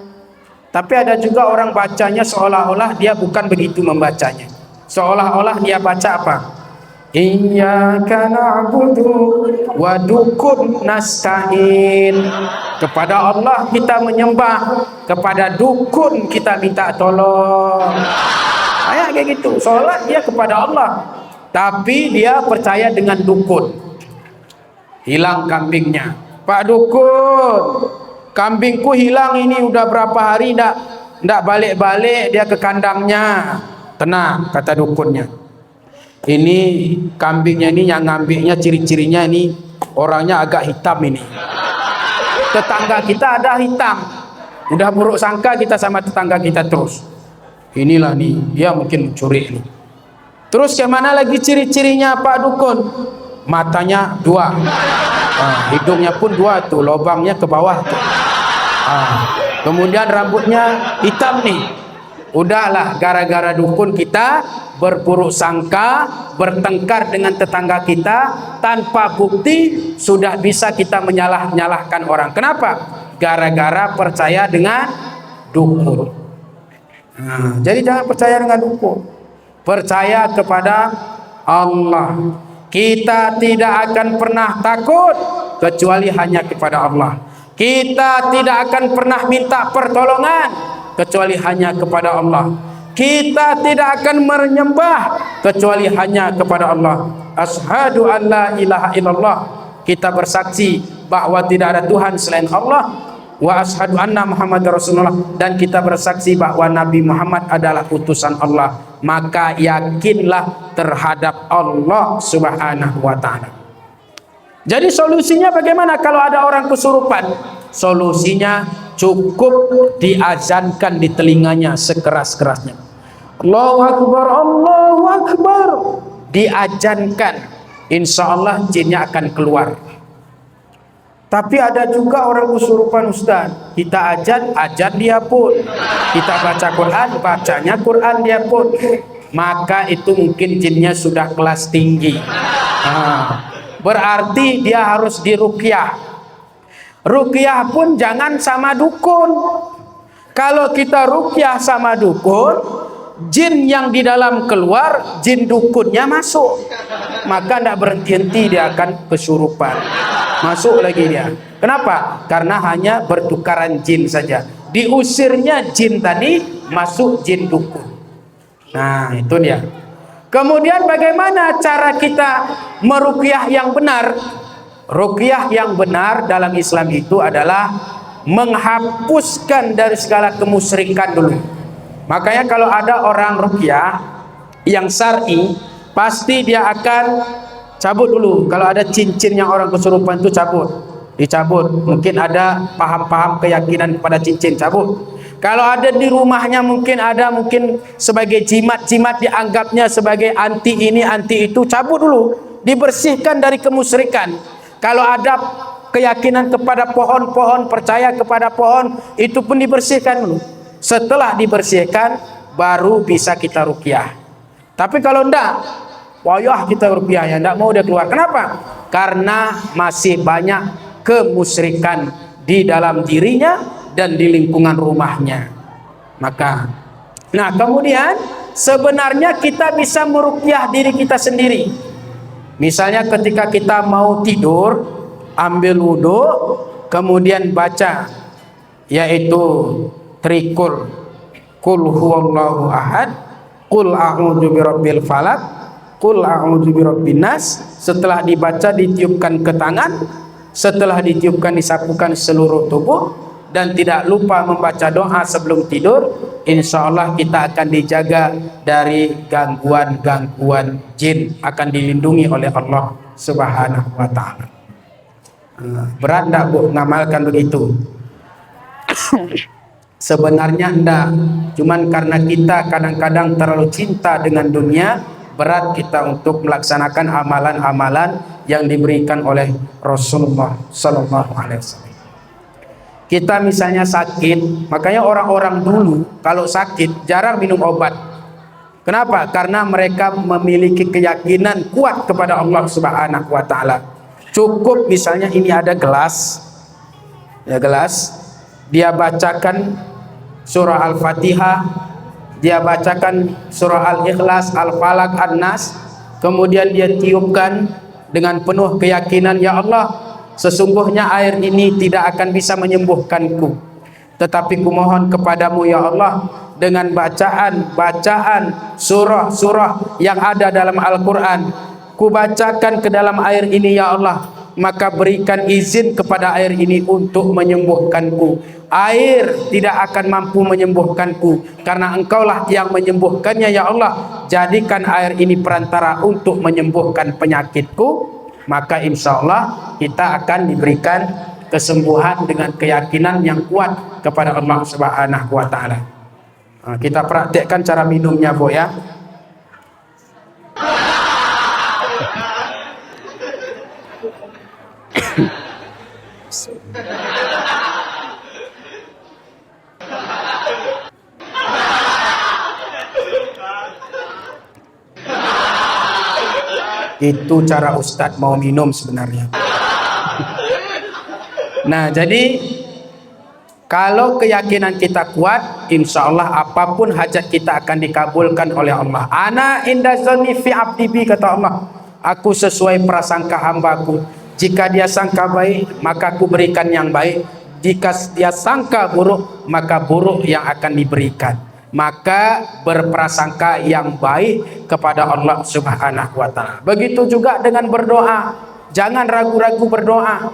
Tapi ada juga orang bacanya seolah-olah dia bukan begitu membacanya. Seolah-olah dia baca apa? Iyyaka na'budu wa dukun nasta'in. Kepada Allah kita menyembah, kepada dukun kita minta tolong. Kayak gitu, sholat dia kepada Allah, tapi dia percaya dengan dukun. Hilang kambingnya, Pak Dukun, kambingku hilang ini udah berapa hari ndak balik-balik dia ke kandangnya. Tenang, kata dukunnya, ini kambingnya ini yang ngambilnya ciri-cirinya ini orangnya agak hitam ini. Tetangga kita ada hitam, udah buruk sangka kita sama tetangga kita terus. Inilah nih, dia mungkin mencuri ini. Terus kemana lagi ciri-cirinya Pak Dukun? Matanya dua, hidungnya pun dua tuh, lubangnya ke bawah tuh. Kemudian rambutnya hitam nih. Udahlah, gara-gara dukun kita berburuk sangka, bertengkar dengan tetangga kita tanpa bukti, sudah bisa kita menyalahkan orang. Kenapa? Gara-gara percaya dengan dukun. Jadi jangan percaya dengan dukun, percaya kepada Allah. Kita tidak akan pernah takut kecuali hanya kepada Allah. Kita tidak akan pernah minta pertolongan kecuali hanya kepada Allah. Kita tidak akan menyembah kecuali hanya kepada Allah. Asyhadu an la ilaha illallah. Kita bersaksi bahwa tidak ada Tuhan selain Allah. Wa ashadu anna Muhammad Rasulullah, dan kita bersaksi bahwa Nabi Muhammad adalah utusan Allah. Maka yakinlah terhadap Allah Subhanahu wa ta'ala. Jadi solusinya bagaimana kalau ada orang kesurupan? Solusinya cukup diazankan di telinganya sekeras-kerasnya, Allahu Akbar, Allahu Akbar. Diazankan, insya Allah jinnya akan keluar. Tapi ada juga orang kesurupan, Ustaz. Kita ajan dia pun. Kita baca Quran, bacanya Quran dia pun. Maka itu mungkin jinnya sudah kelas tinggi. Berarti dia harus diruqyah. Ruqyah pun jangan sama dukun. Kalau kita ruqyah sama dukun, jin yang di dalam keluar, jin dukunnya masuk. Maka tidak berhenti, dia akan kesurupan. Masuk lagi dia. Kenapa? Karena hanya bertukaran jin saja. Diusirnya jin tadi, masuk jin dukun. Nah, itu dia. Kemudian bagaimana cara kita meruqyah yang benar? Ruqyah yang benar dalam Islam itu adalah menghapuskan dari segala kemusyrikan dulu. Makanya kalau ada orang ruqyah yang syar'i, pasti dia akan cabut dulu. Kalau ada cincin yang orang kesurupan itu dicabut. Mungkin ada paham-paham keyakinan pada cincin, cabut. Kalau ada di rumahnya mungkin sebagai jimat-jimat, dianggapnya sebagai anti ini anti itu, cabut dulu, dibersihkan dari kemusyrikan. Kalau ada keyakinan kepada pohon-pohon, percaya kepada pohon, itu pun dibersihkan dulu. Setelah dibersihkan baru bisa kita ruqyah. Tapi kalau enggak, wayah kita ruqyah, ya enggak mau dia keluar. Kenapa? Karena masih banyak kemusyrikan di dalam dirinya dan di lingkungan rumahnya. Maka, nah kemudian sebenarnya kita bisa meruqyah diri kita sendiri. Misalnya ketika kita mau tidur, ambil wudu, kemudian baca yaitu trikul, qul huwallahu ahad, qul a'udzu birabbil falaq, qul a'udzu birabbin nas. Setelah dibaca ditiupkan ke tangan, setelah ditiupkan disapukan seluruh tubuh, dan tidak lupa membaca doa sebelum tidur. Insya Allah kita akan dijaga dari gangguan-gangguan jin, akan dilindungi oleh Allah Subhanahu wa ta'ala. Berat enggak Bu ngamalkan begitu? Sebenarnya enggak, cuman karena kita kadang-kadang terlalu cinta dengan dunia, berat kita untuk melaksanakan amalan-amalan yang diberikan oleh Rasulullah Sallallahu Alaihi Wasallam. Kita misalnya sakit, makanya orang-orang dulu kalau sakit jarang minum obat. Kenapa? Karena mereka memiliki keyakinan kuat kepada Allah Subhanahu wa ta'ala. Cukup misalnya ini ada gelas, ya gelas, dia bacakan surah Al-Fatihah, dia bacakan surah Al-Ikhlas, Al-Falaq, An-Nas, kemudian dia tiupkan dengan penuh keyakinan, ya Allah, sesungguhnya air ini tidak akan bisa menyembuhkanku, tetapi kumohon kepadamu ya Allah, dengan bacaan surah-surah yang ada dalam Al-Quran, ku bacakan ke dalam air ini ya Allah, maka berikan izin kepada air ini untuk menyembuhkanku. Air tidak akan mampu menyembuhkanku, karena engkaulah yang menyembuhkannya ya Allah. Jadikan air ini perantara untuk menyembuhkan penyakitku, maka insya Allah kita akan diberikan kesembuhan dengan keyakinan yang kuat kepada Allah Subhanahu wa ta'ala. Kita praktekkan cara minumnya Bu ya. Itu cara Ustadz mau minum sebenarnya. Nah jadi kalau keyakinan kita kuat, insya Allah apapun hajat kita akan dikabulkan oleh Allah. Ana inda zanni fi abdi bi, kata Allah, aku sesuai prasangka hambaku. Jika dia sangka baik, maka aku berikan yang baik. Jika dia sangka buruk, maka buruk yang akan diberikan. Maka berprasangka yang baik kepada Allah Subhanahu wa ta'ala. Begitu juga dengan berdoa, jangan ragu-ragu berdoa.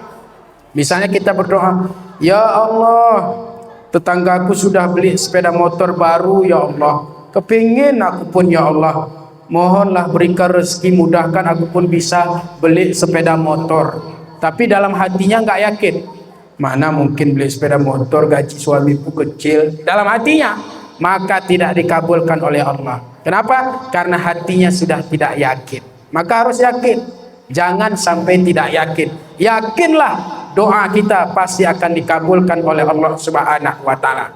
Misalnya kita berdoa, ya Allah, tetanggaku sudah beli sepeda motor baru ya Allah, kepingin aku pun ya Allah, mohonlah berikan rezeki, mudahkan aku pun bisa beli sepeda motor. Tapi dalam hatinya nggak yakin, mana mungkin beli sepeda motor, gaji suamiku kecil, dalam hatinya, maka tidak dikabulkan oleh Allah. Kenapa? Karena hatinya sudah tidak yakin. Maka harus yakin, jangan sampai tidak yakin. Yakinlah doa kita pasti akan dikabulkan oleh Allah Subhanahu wa ta'ala.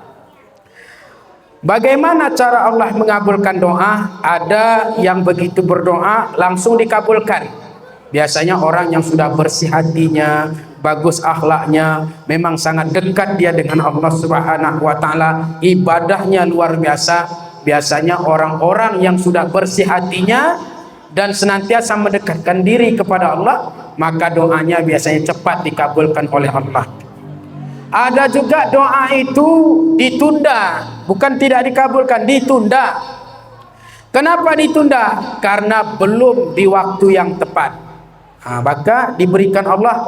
Bagaimana cara Allah mengabulkan doa? Ada yang begitu berdoa langsung dikabulkan. Biasanya orang yang sudah bersih hatinya, bagus akhlaknya, memang sangat dekat dia dengan Allah Subhanahu wa ta'ala, ibadahnya luar biasa. Biasanya orang-orang yang sudah bersih hatinya dan senantiasa mendekatkan diri kepada Allah, maka doanya biasanya cepat dikabulkan oleh Allah. Ada juga doa itu ditunda, bukan tidak dikabulkan, ditunda. Kenapa ditunda? Karena belum di waktu yang tepat. Maka diberikan Allah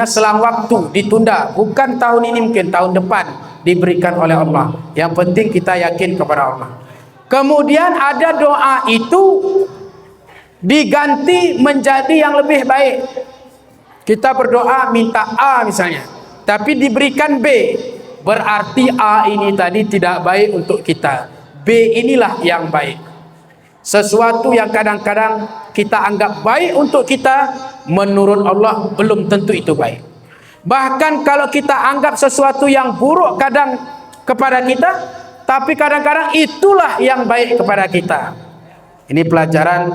selang waktu, ditunda, bukan tahun ini, mungkin tahun depan diberikan oleh Allah. Yang penting kita yakin kepada Allah. Kemudian ada doa itu diganti menjadi yang lebih baik. Kita berdoa minta A misalnya, tapi diberikan B. berarti A ini tadi tidak baik untuk kita. B inilah yang baik. Sesuatu yang kadang-kadang kita anggap baik untuk kita, menurut Allah belum tentu itu baik. Bahkan kalau kita anggap sesuatu yang buruk kadang kepada kita, tapi kadang-kadang itulah yang baik kepada kita. Ini pelajaran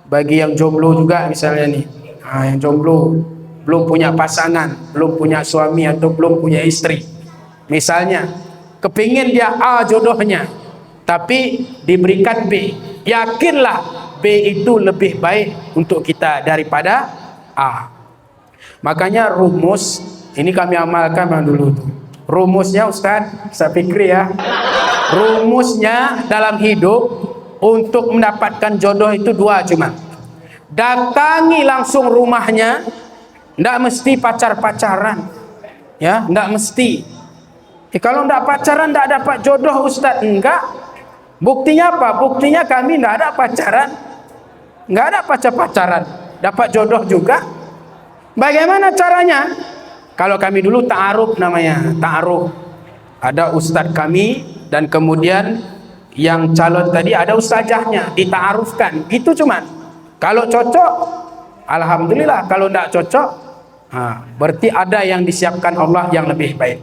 bagi yang jomblo juga misalnya nih. Yang jomblo belum punya pasangan, belum punya suami atau belum punya istri. Misalnya kepingin dia A jodohnya, tapi diberikan B. Yakinlah B itu lebih baik untuk kita daripada A. Makanya rumus ini kami amalkan dulu tuh. Rumusnya Ustaz Fikri ya. Rumusnya dalam hidup untuk mendapatkan jodoh itu dua cuma. Datangi langsung rumahnya, ndak mesti pacar-pacaran. Ya, ndak mesti. Kalau ndak pacaran ndak dapat jodoh Ustaz, enggak. Buktinya apa? Buktinya kami ndak ada pacaran. Nggak ada pacar-pacaran, dapat jodoh juga. Bagaimana caranya? Kalau kami dulu ta'aruf namanya, ta'aruf. Ada ustadz kami dan kemudian yang calon tadi ada ustazahnya, dita'arufkan. Gitu cuman. Kalau cocok, alhamdulillah. Kalau tidak cocok, berarti ada yang disiapkan Allah yang lebih baik.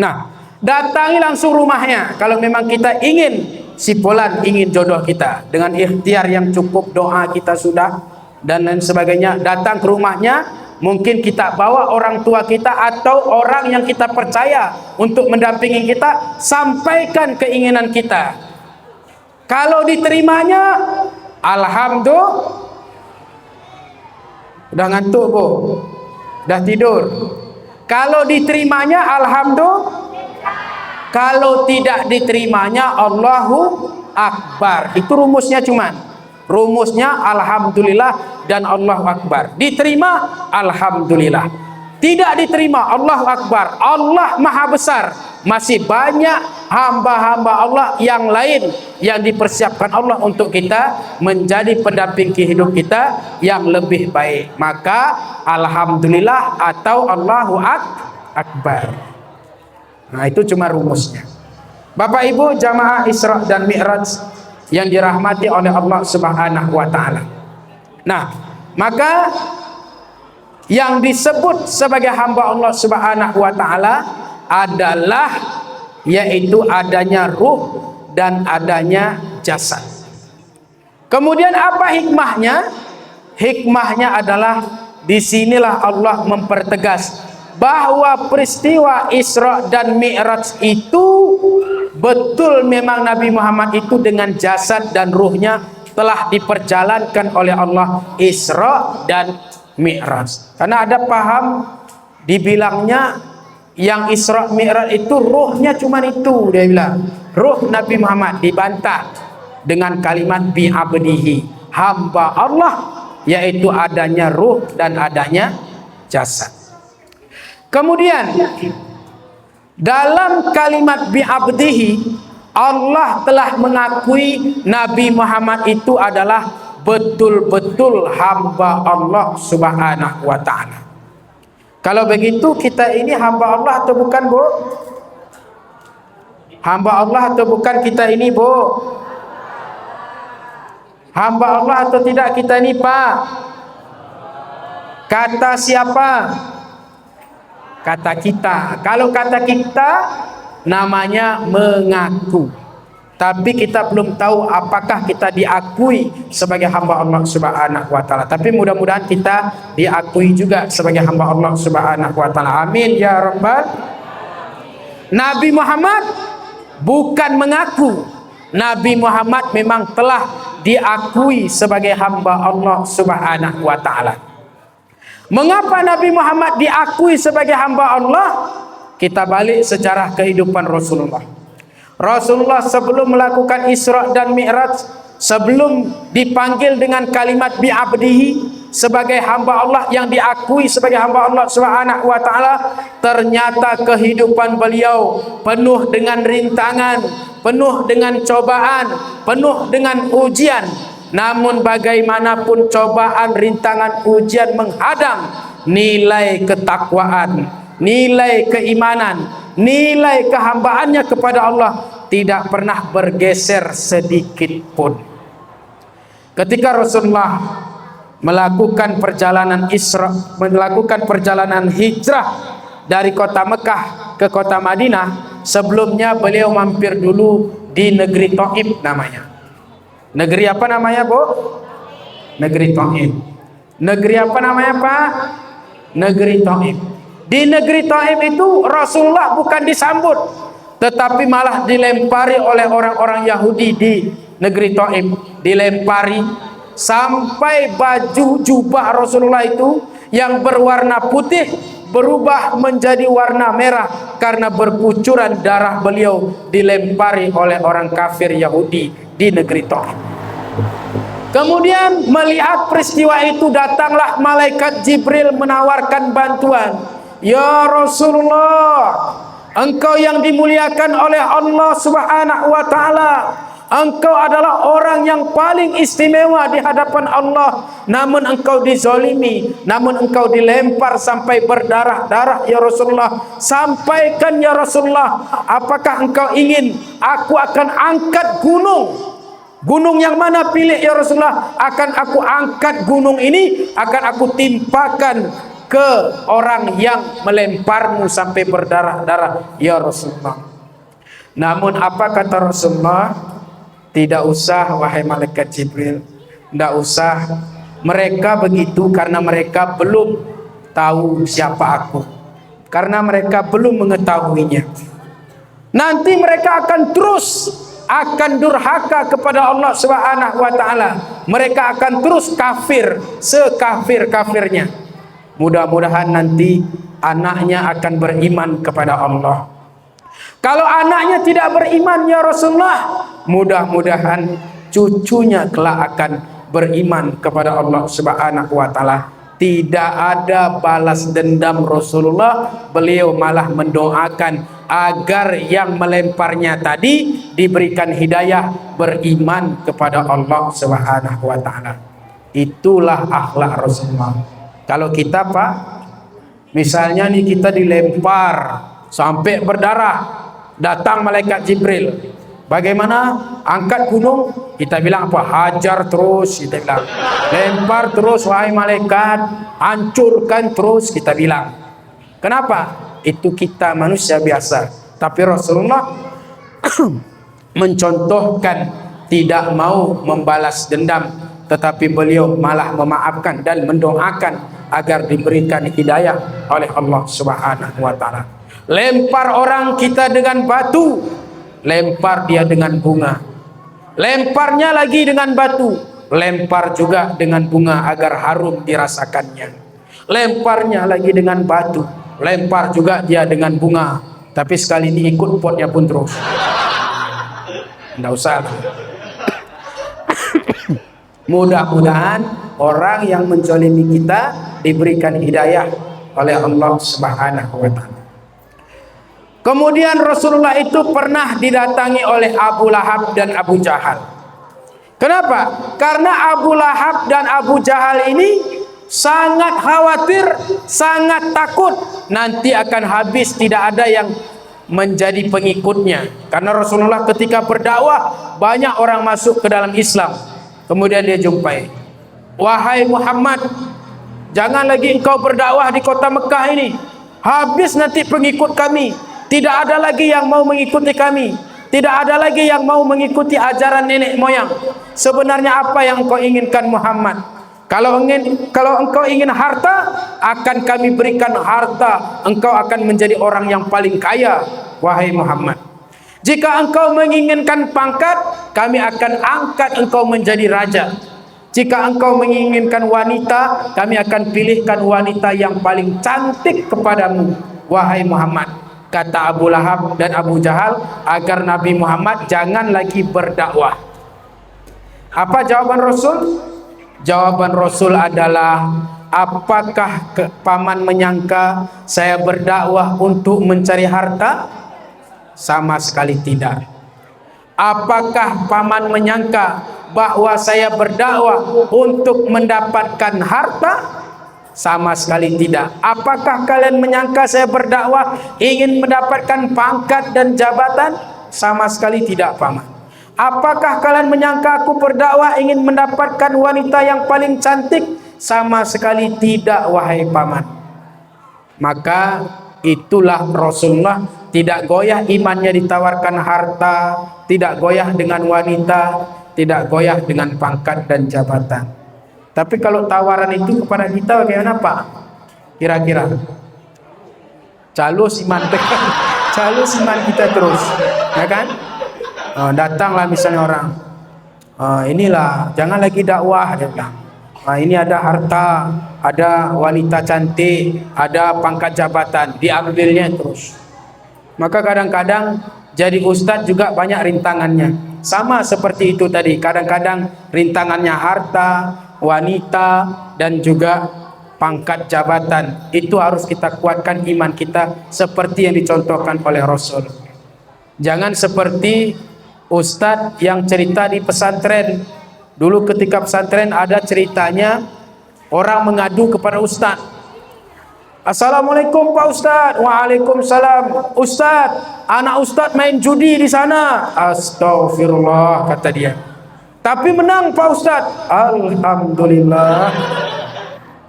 Nah, datangi langsung rumahnya. Kalau memang kita ingin, si fulan ingin jodoh kita, dengan ikhtiar yang cukup, doa kita sudah, dan lain sebagainya, datang ke rumahnya. Mungkin kita bawa orang tua kita atau orang yang kita percaya untuk mendampingi kita, sampaikan keinginan kita. Kalau diterimanya, alhamdulillah. Udah ngantuk bu? Udah tidur? Kalau diterimanya, alhamdulillah. Kalau tidak diterimanya, Allahu Akbar. Itu rumusnya cuman. Rumusnya alhamdulillah dan Allahu Akbar. Diterima, alhamdulillah. Tidak diterima, Allahu Akbar. Allah Maha Besar. Masih banyak hamba-hamba Allah yang lain yang dipersiapkan Allah untuk kita menjadi pendamping hidup kita yang lebih baik. Maka alhamdulillah atau Allahu Akbar. Nah, itu cuma rumusnya. Bapak Ibu jamaah Isra dan Mi'raj yang dirahmati oleh Allah Subhanahu wa taala. Nah, maka yang disebut sebagai hamba Allah Subhanahu wa taala adalah yaitu adanya ruh dan adanya jasad. Kemudian apa hikmahnya? Hikmahnya adalah disinilah Allah mempertegas bahwa peristiwa Isra dan Mi'raj itu betul memang Nabi Muhammad itu dengan jasad dan ruhnya telah diperjalankan oleh Allah Isra dan Mi'raj. Karena ada paham dibilangnya yang Isra Mi'raj itu ruhnya cuma itu, dia bilang. Ruh Nabi Muhammad dibantah dengan kalimat bi'abdihi, hamba Allah, yaitu adanya ruh dan adanya jasad. Kemudian dalam kalimat bi'abdihi, Allah telah mengakui Nabi Muhammad itu adalah betul-betul hamba Allah Subhanahu wa ta'ala. Kalau begitu kita ini hamba Allah atau bukan bu? Hamba Allah atau bukan kita ini bu? Hamba Allah atau tidak kita ini pak? Kata siapa? Kata kita. Kalau kata kita namanya mengaku, tapi kita belum tahu apakah kita diakui sebagai hamba Allah Subhanahu wa taala. Tapi mudah-mudahan kita diakui juga sebagai hamba Allah Subhanahu wa taala. Amin ya rabbal. Nabi Muhammad bukan mengaku. Nabi Muhammad memang telah diakui sebagai hamba Allah Subhanahu wa taala. Mengapa Nabi Muhammad diakui sebagai hamba Allah? Kita balik sejarah kehidupan Rasulullah. Rasulullah sebelum melakukan Isra dan Mi'raj, sebelum dipanggil dengan kalimat bi'abdihi sebagai hamba Allah yang diakui sebagai hamba Allah Subhanahu wa taala, ternyata kehidupan beliau penuh dengan rintangan, penuh dengan cobaan, penuh dengan ujian. Namun bagaimanapun cobaan, rintangan, ujian menghadang, nilai ketakwaan, nilai keimanan, nilai kehambaannya kepada Allah tidak pernah bergeser sedikit pun. Ketika Rasulullah melakukan perjalanan melakukan perjalanan hijrah dari kota Mekah ke kota Madinah, sebelumnya beliau mampir dulu di negeri Thaif namanya. Negeri apa namanya, Bu? Negeri Thaif. Negeri apa namanya, Pak? Negeri Thaif. Di negeri Thaif itu Rasulullah bukan disambut, tetapi malah dilempari oleh orang-orang Yahudi di negeri Thaif. Dilempari sampai baju jubah Rasulullah itu yang berwarna putih berubah menjadi warna merah karena berkucuran darah beliau dilempari oleh orang kafir Yahudi di negeri Thaif. Kemudian melihat peristiwa itu, datanglah malaikat Jibril menawarkan bantuan. Ya Rasulullah, engkau yang dimuliakan oleh Allah Subhanahu wa taala, engkau adalah orang yang paling istimewa di hadapan Allah, namun engkau dizalimi, namun engkau dilempar sampai berdarah-darah ya Rasulullah. Sampaikan ya Rasulullah, apakah engkau ingin aku akan angkat gunung? Gunung yang mana pilih ya Rasulullah? Akan aku angkat gunung ini, akan aku timpakan ke orang yang melemparmu sampai berdarah-darah ya Rasulullah. Namun apa kata Rasulullah? Tidak usah wahai malaikat Jibril, tidak usah. Mereka begitu karena mereka belum tahu siapa aku, karena mereka belum mengetahuinya. Nanti mereka akan terus durhaka kepada Allah Subhanahu wa taala. Mereka akan terus kafir sekafir-kafirnya. Mudah-mudahan nanti anaknya akan beriman kepada Allah. Kalau anaknya tidak beriman ya Rasulullah, mudah-mudahan cucunya kelak akan beriman kepada Allah Subhanahu wa taala. Tidak ada balas dendam Rasulullah, beliau malah mendoakan agar yang melemparnya tadi diberikan hidayah beriman kepada Allah Subhanahu wa taala. Itulah akhlak Rasulullah. Kalau kita, Pak, misalnya nih kita dilempar sampai berdarah, datang malaikat Jibril, bagaimana? Angkat gunung? Kita bilang apa? Hajar terus, kita bilang. Lempar terus wahai malaikat, hancurkan terus, kita bilang. Kenapa? Itu kita manusia biasa. Tapi Rasulullah mencontohkan tidak mau membalas dendam, tetapi beliau malah memaafkan dan mendoakan agar diberikan hidayah oleh Allah Subhanahu wa taala. Lempar orang kita dengan batu, lempar dia dengan bunga. Lemparnya lagi dengan batu, lempar juga dengan bunga agar harum dirasakannya. Lemparnya lagi dengan batu, lempar juga dia dengan bunga. Tapi sekali ini ikut potnya pun terus. Tidak usah. Mudah-mudahan orang yang menzalimi kita diberikan hidayah oleh Allah Subhanahu wa taala. Kemudian Rasulullah itu pernah didatangi oleh Abu Lahab dan Abu Jahal. Kenapa? Karena Abu Lahab dan Abu Jahal ini sangat khawatir, sangat takut nanti akan habis, tidak ada yang menjadi pengikutnya. Karena Rasulullah ketika berdakwah banyak orang masuk ke dalam Islam. Kemudian dia jumpai, wahai Muhammad, jangan lagi engkau berdakwah di kota Mekah ini, habis nanti pengikut kami. Tidak ada lagi yang mau mengikuti kami, tidak ada lagi yang mau mengikuti ajaran nenek moyang. Sebenarnya apa yang engkau inginkan Muhammad? Kalau engkau ingin harta, akan kami berikan harta. Engkau akan menjadi orang yang paling kaya, wahai Muhammad. Jika engkau menginginkan pangkat, kami akan angkat engkau menjadi raja. Jika engkau menginginkan wanita, kami akan pilihkan wanita yang paling cantik kepadamu, wahai Muhammad. Kata Abu Lahab dan Abu Jahal agar Nabi Muhammad jangan lagi berdakwah. Apa jawaban Rasul? Jawaban Rasul adalah, apakah paman menyangka saya berdakwah untuk mencari harta? Sama sekali tidak. Apakah paman menyangka bahwa saya berdakwah untuk mendapatkan harta? Sama sekali tidak. Apakah kalian menyangka saya berdakwah ingin mendapatkan pangkat dan jabatan? Sama sekali tidak, paman. Apakah kalian menyangka aku berdakwah ingin mendapatkan wanita yang paling cantik? Sama sekali tidak, wahai paman. Maka itulah Rasulullah tidak goyah imannya ditawarkan harta, tidak goyah dengan wanita, tidak goyah dengan pangkat dan jabatan. Tapi kalau tawaran itu kepada kita bagaimana, Pak? Kira-kira calus iman calus iman kita terus, ya kan? Datanglah misalnya orang, inilah jangan lagi dakwah, dia bilang. Ini ada harta, ada wanita cantik, ada pangkat jabatan, diambilnya terus. Maka kadang-kadang jadi ustadz juga banyak rintangannya. Sama seperti itu tadi, kadang-kadang rintangannya harta, wanita, dan juga pangkat jabatan. Itu harus kita kuatkan iman kita seperti yang dicontohkan oleh Rasul. Jangan seperti ustadz yang cerita di pesantren. Dulu ketika pesantren ada ceritanya, orang mengadu kepada ustadz. Assalamualaikum Pak Ustadz. Waalaikumsalam. Ustadz, anak Ustadz main judi di sana. Astagfirullah, kata dia. Tapi menang Pak Ustadz. Alhamdulillah.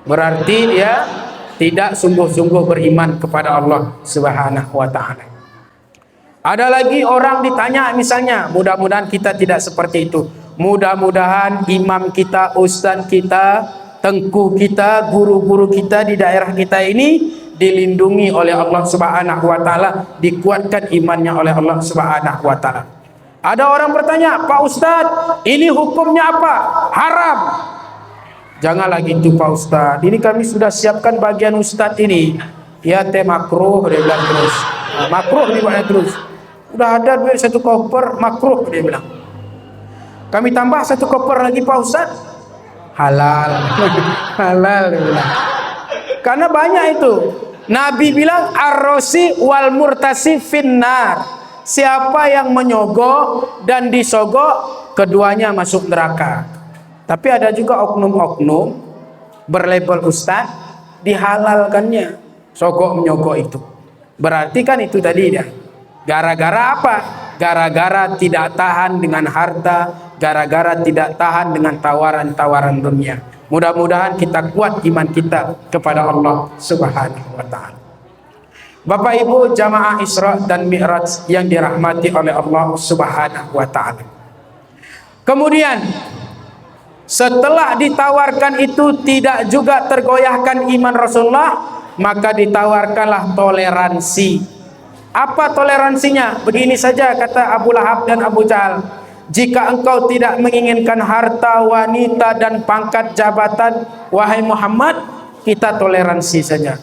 Berarti dia tidak sungguh-sungguh beriman kepada Allah Subhanahu wa ta'ala. Ada lagi orang ditanya misalnya, mudah-mudahan kita tidak seperti itu. Mudah-mudahan imam kita, ustadz kita, tengku kita, guru-guru kita di daerah kita ini dilindungi oleh Allah Subhanahu wa ta'ala, dikuatkan imannya oleh Allah Subhanahu wa ta'ala. Ada orang bertanya, Pak Ustadz, ini hukumnya apa? Haram. Janganlah gitu Pak Ustadz, ini kami sudah siapkan bagian Ustadz ini. Ya teh makruh, dia bilang terus. Makruh dibuatnya terus. Udah ada duit 1 koper, makruh dia bilang. Kami tambah 1 koper lagi Pak Ustadz. Halal. Halal dia bilang. Karena banyak itu. Nabi bilang ar-rosi wal murtasi finnar. Siapa yang menyogok dan disogok, keduanya masuk neraka. Tapi ada juga oknum-oknum berlabel ustadz, dihalalkannya sogok menyogok itu. Berarti kan itu tadi dia. Gara-gara apa? Gara-gara tidak tahan dengan harta, gara-gara tidak tahan dengan tawaran-tawaran dunia. Mudah-mudahan kita kuat iman kita kepada Allah Subhanahu wa ta'ala. Bapak Ibu jamaah Isra dan Mi'raj yang dirahmati oleh Allah Subhanahu wa ta'ala. Kemudian setelah ditawarkan itu tidak juga tergoyahkan iman Rasulullah, maka ditawarkanlah toleransi. Apa toleransinya? Begini saja kata Abu Lahab dan Abu Jahal. Jika engkau tidak menginginkan harta, wanita, dan pangkat jabatan, wahai Muhammad, kita toleransi saja.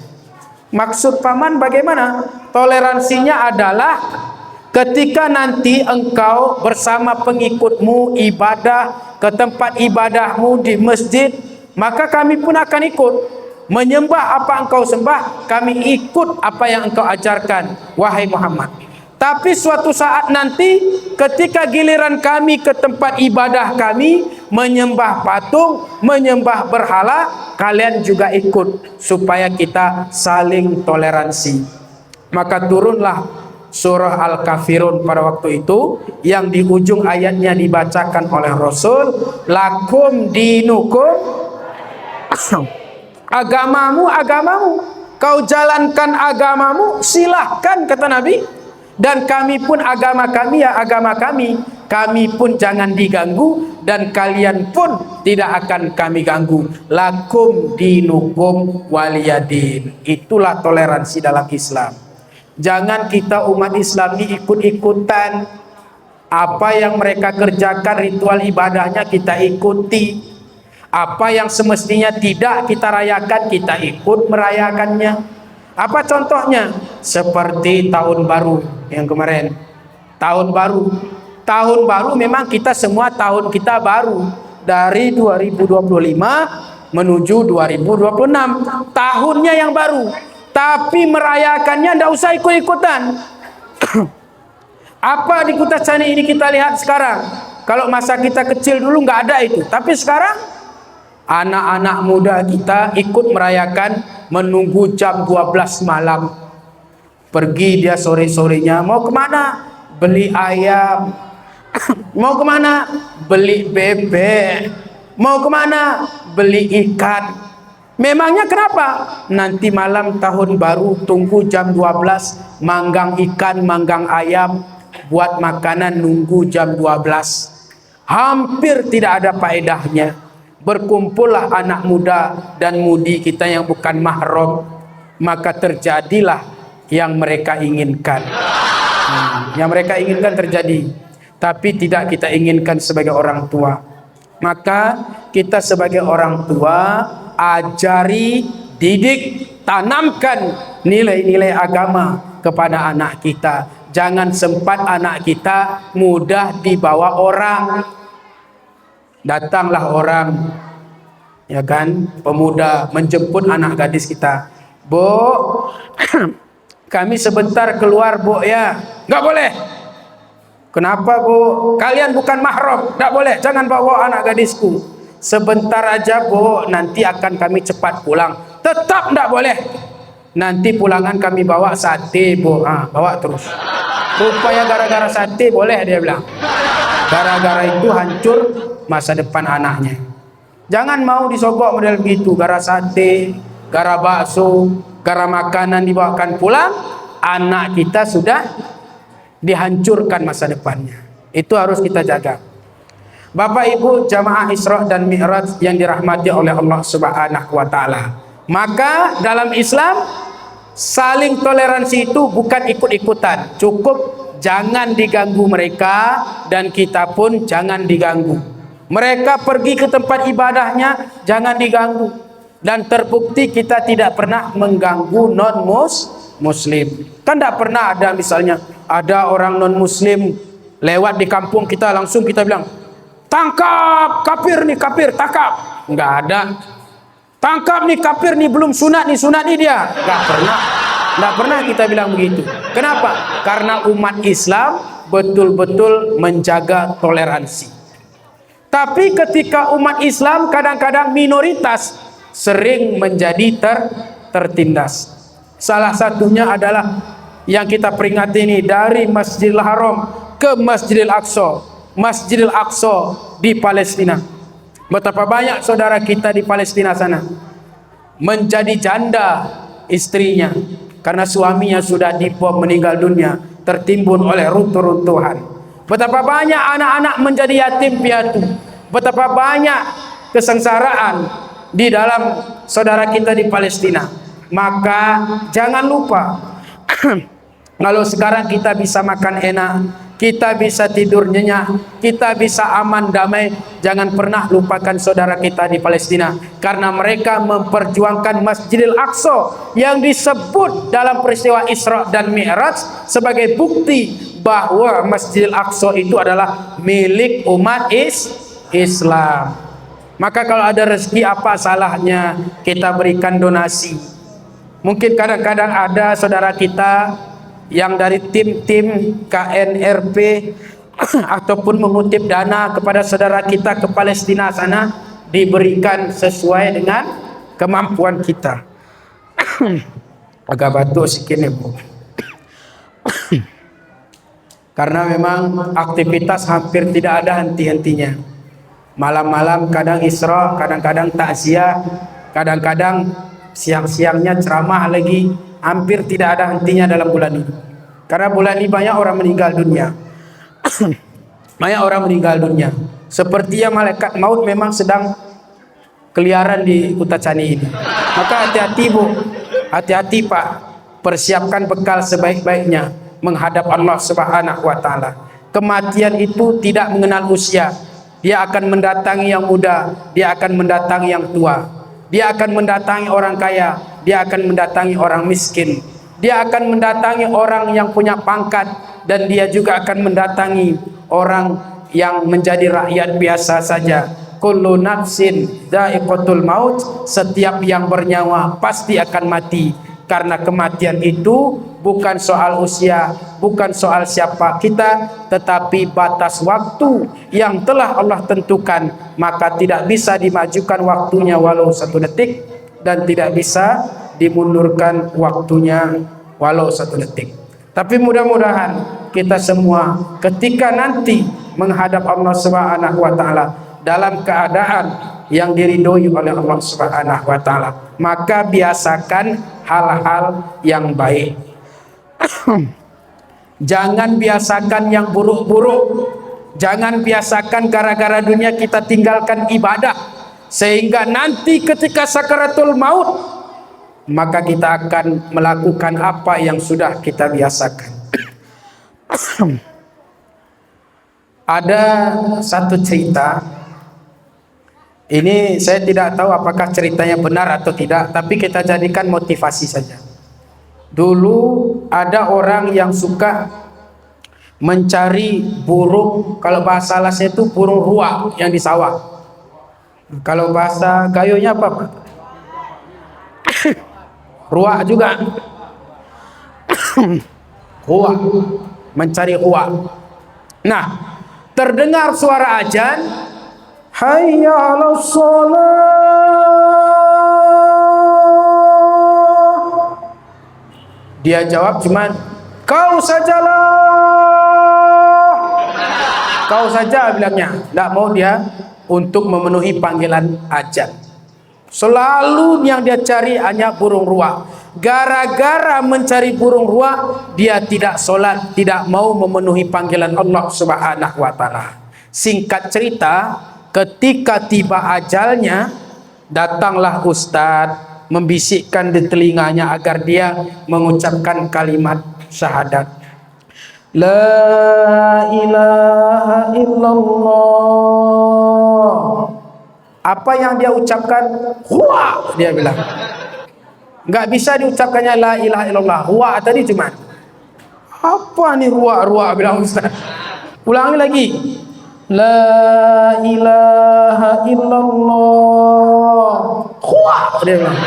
Maksud paman bagaimana? Toleransinya adalah ketika nanti engkau bersama pengikutmu ibadah ke tempat ibadahmu di masjid, maka kami pun akan ikut. Menyembah apa engkau sembah, kami ikut apa yang engkau ajarkan, wahai Muhammad. Tapi suatu saat nanti ketika giliran kami ke tempat ibadah kami, menyembah patung, menyembah berhala, kalian juga ikut, supaya kita saling toleransi. Maka turunlah surah Al-Kafirun pada waktu itu, yang di ujung ayatnya dibacakan oleh Rasul, lakum dinukum, agamamu, kau jalankan agamamu, silahkan kata Nabi. Dan kami pun agama kami ya agama kami, kami pun jangan diganggu, dan kalian pun tidak akan kami ganggu. Lakum dinukum waliyadin. Itulah toleransi dalam Islam. Jangan kita umat Islam ini ikut-ikutan. Apa yang mereka kerjakan ritual ibadahnya kita ikuti. Apa yang semestinya tidak kita rayakan, kita ikut merayakannya. Apa contohnya? Seperti tahun baru yang kemarin. Tahun baru memang kita semua tahun kita baru. Dari 2025 menuju 2026. Tahunnya yang baru. Tapi merayakannya tidak usah ikut-ikutan. Apa di Kuta Cani ini kita lihat sekarang. Kalau masa kita kecil dulu nggak ada itu. Tapi sekarang Anak-anak muda kita ikut merayakan menunggu jam 12 malam. Pergi dia sore-sorenya, mau kemana? Beli ayam. Mau kemana? Beli bebek. Mau kemana? Beli ikan. Memangnya kenapa? Nanti malam tahun baru tunggu jam 12, manggang ikan, manggang ayam, buat makanan nunggu jam 12. Hampir tidak ada faedahnya. Berkumpullah anak muda dan mudi kita yang bukan mahram, maka terjadilah yang mereka inginkan. Yang mereka inginkan terjadi, tapi tidak kita inginkan sebagai orang tua. Maka kita sebagai orang tua ajari, didik, tanamkan nilai-nilai agama kepada anak kita. Jangan sempat anak kita mudah dibawa orang. Datanglah orang, ya kan, pemuda menjemput anak gadis kita. Bu, kami sebentar keluar bu ya. Nggak boleh. Kenapa bu? Kalian bukan mahram. Nggak boleh, jangan bawa anak gadisku. Sebentar aja bu, nanti akan kami cepat pulang. Tetap nggak boleh. Nanti pulangan kami bawa sate bu. Bawa terus. Rupanya gara-gara sate boleh, dia bilang. Gara-gara itu hancur masa depan anaknya. Jangan mau disogok model begitu. Gara sate, gara bakso, gara makanan dibawakan pulang, anak kita sudah dihancurkan masa depannya. Itu harus kita jaga. Bapak Ibu jamaah Isra dan Mi'raj yang dirahmati oleh Allah Subhanahu wa taala. Maka dalam Islam saling toleransi itu bukan ikut-ikutan. Cukup jangan diganggu mereka dan kita pun jangan diganggu. Mereka pergi ke tempat ibadahnya, jangan diganggu. Dan terbukti kita tidak pernah mengganggu non-muslim. Kan tidak pernah ada misalnya ada orang non-muslim lewat di kampung kita, langsung kita bilang, tangkap kafir nih, kafir, tangkap. Enggak ada. Tangkap nih kafir nih, belum sunat nih dia. Enggak pernah. Enggak pernah kita bilang begitu. Kenapa? Karena umat Islam betul-betul menjaga toleransi. Tapi ketika umat Islam kadang-kadang minoritas sering menjadi tertindas. Salah satunya adalah yang kita peringati ini dari Masjidil Haram ke Masjidil Aqsa. Masjidil Aqsa di Palestina. Betapa banyak saudara kita di Palestina sana menjadi janda istrinya karena suaminya sudah dibom meninggal dunia, tertimbun oleh runtuh-runtuhan. Betapa banyak anak-anak menjadi yatim piatu. Betapa banyak kesengsaraan di dalam saudara kita di Palestina. Maka jangan lupa kalau sekarang kita bisa makan enak, kita bisa tidur nyenyak, kita bisa aman damai, jangan pernah lupakan saudara kita di Palestina, karena mereka memperjuangkan Masjidil Aqsa yang disebut dalam peristiwa Isra dan Mi'raj sebagai bukti bahwa Masjidil Aqsa itu adalah milik umat Islam. Maka kalau ada rezeki, apa salahnya kita berikan donasi? Mungkin kadang-kadang ada saudara kita yang dari tim-tim KNRP ataupun mengutip dana kepada saudara kita ke Palestina sana, diberikan sesuai dengan kemampuan kita. Agak batuk sikit nih Bu. Karena memang aktivitas hampir tidak ada henti-hentinya. Malam-malam kadang Isra, kadang-kadang takziah, kadang-kadang siang-siangnya ceramah lagi. Hampir tidak ada hentinya dalam bulan ini. Karena bulan ini banyak orang meninggal dunia. Banyak orang meninggal dunia. Sepertinya malaikat maut memang sedang keliaran di Kutacani ini. Maka hati-hati Bu, hati-hati Pak. Persiapkan bekal sebaik-baiknya menghadap Allah Subhanahu wa taala. Kematian itu tidak mengenal usia. Dia akan mendatangi yang muda, dia akan mendatangi yang tua. Dia akan mendatangi orang kaya, dia akan mendatangi orang miskin. Dia akan mendatangi orang yang punya pangkat, dan dia juga akan mendatangi orang yang menjadi rakyat biasa saja. Kullu nafsin dha'iqatul maut, setiap yang bernyawa pasti akan mati. Karena kematian itu bukan soal usia, bukan soal siapa kita, tetapi batas waktu yang telah Allah tentukan. Maka tidak bisa dimajukan waktunya walau 1 detik, dan tidak bisa dimundurkan waktunya walau 1 detik. Tapi mudah-mudahan kita semua ketika nanti menghadap Allah Subhanahu wa taala dalam keadaan yang diridhoi oleh Allah Subhanahu wa taala, maka biasakan hal-hal yang baik. Jangan biasakan yang buruk-buruk. Jangan biasakan gara-gara dunia kita tinggalkan ibadah, sehingga nanti ketika sakaratul maut maka kita akan melakukan apa yang sudah kita biasakan. Ada satu cerita. Ini saya tidak tahu apakah ceritanya benar atau tidak, tapi kita jadikan motivasi saja. Dulu ada orang yang suka mencari burung, kalau bahasa alasnya itu burung ruak yang di sawah. Kalau bahasa Gayonya apa, Pak? Ruak juga. Ruak, mencari ruak. Nah, terdengar suara azan, hayya 'alas shalah. Dia jawab cuman, kau sajalah. Kau saja bilangnya. Tidak mau dia untuk memenuhi panggilan azan. Selalu yang dia cari hanya burung ruak. Gara-gara mencari burung ruak, dia tidak sholat, tidak mau memenuhi panggilan Allah Subhanahu wa taala. Singkat cerita, ketika tiba ajalnya, datanglah ustadz membisikkan di telinganya agar dia mengucapkan kalimat syahadat. La ilaha illallah. Apa yang dia ucapkan? Huwa, dia bilang. Enggak bisa diucapkannya la ilaha illallah. Huwa tadi cuma. Apa nih huwa bilang ustaz. Ulangi lagi. La ilaha illallah. Huwa, dia bilang.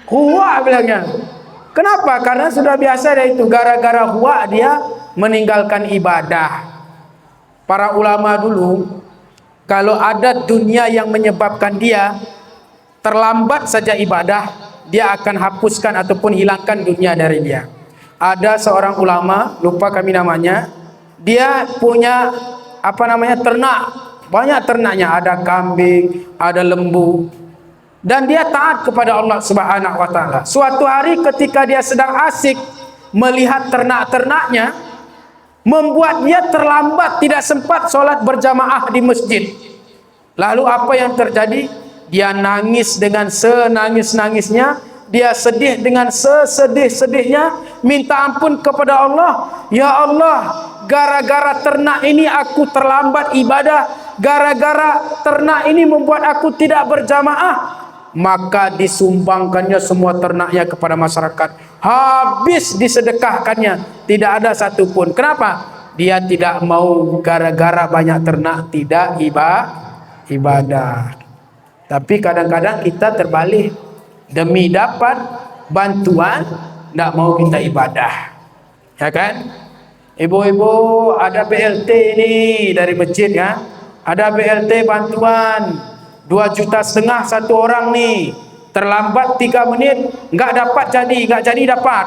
Huwa bilangnya. Kenapa? Karena sudah biasa dia itu. Gara-gara huwa dia meninggalkan ibadah. Para ulama dulu, kalau ada dunia yang menyebabkan dia terlambat saja ibadah, dia akan hapuskan ataupun hilangkan dunia dari dia. Ada seorang ulama, lupa kami namanya, dia punya ternak, banyak ternaknya, ada kambing, ada lembu, dan dia taat kepada Allah Subhanahu wa taala. Suatu hari ketika dia sedang asik melihat ternak-ternaknya, membuat dia terlambat, tidak sempat sholat berjamaah di masjid. Lalu apa yang terjadi? Dia nangis dengan senangis-nangisnya, dia sedih dengan sesedih-sedihnya, minta ampun kepada Allah. Ya Allah, gara-gara ternak ini aku terlambat ibadah, gara-gara ternak ini membuat aku tidak berjamaah. Maka disumbangkannya semua ternaknya kepada masyarakat, habis disedekahkannya, tidak ada satupun. Kenapa? Dia tidak mau gara-gara banyak ternak tidak ibadah. Tapi kadang-kadang kita terbalik, demi dapat bantuan tidak mau kita ibadah, ya kan? Ibu-ibu, ada BLT ini dari masjid ya, ada BLT bantuan 2,5 juta satu orang nih, terlambat 3 menit nggak jadi dapat.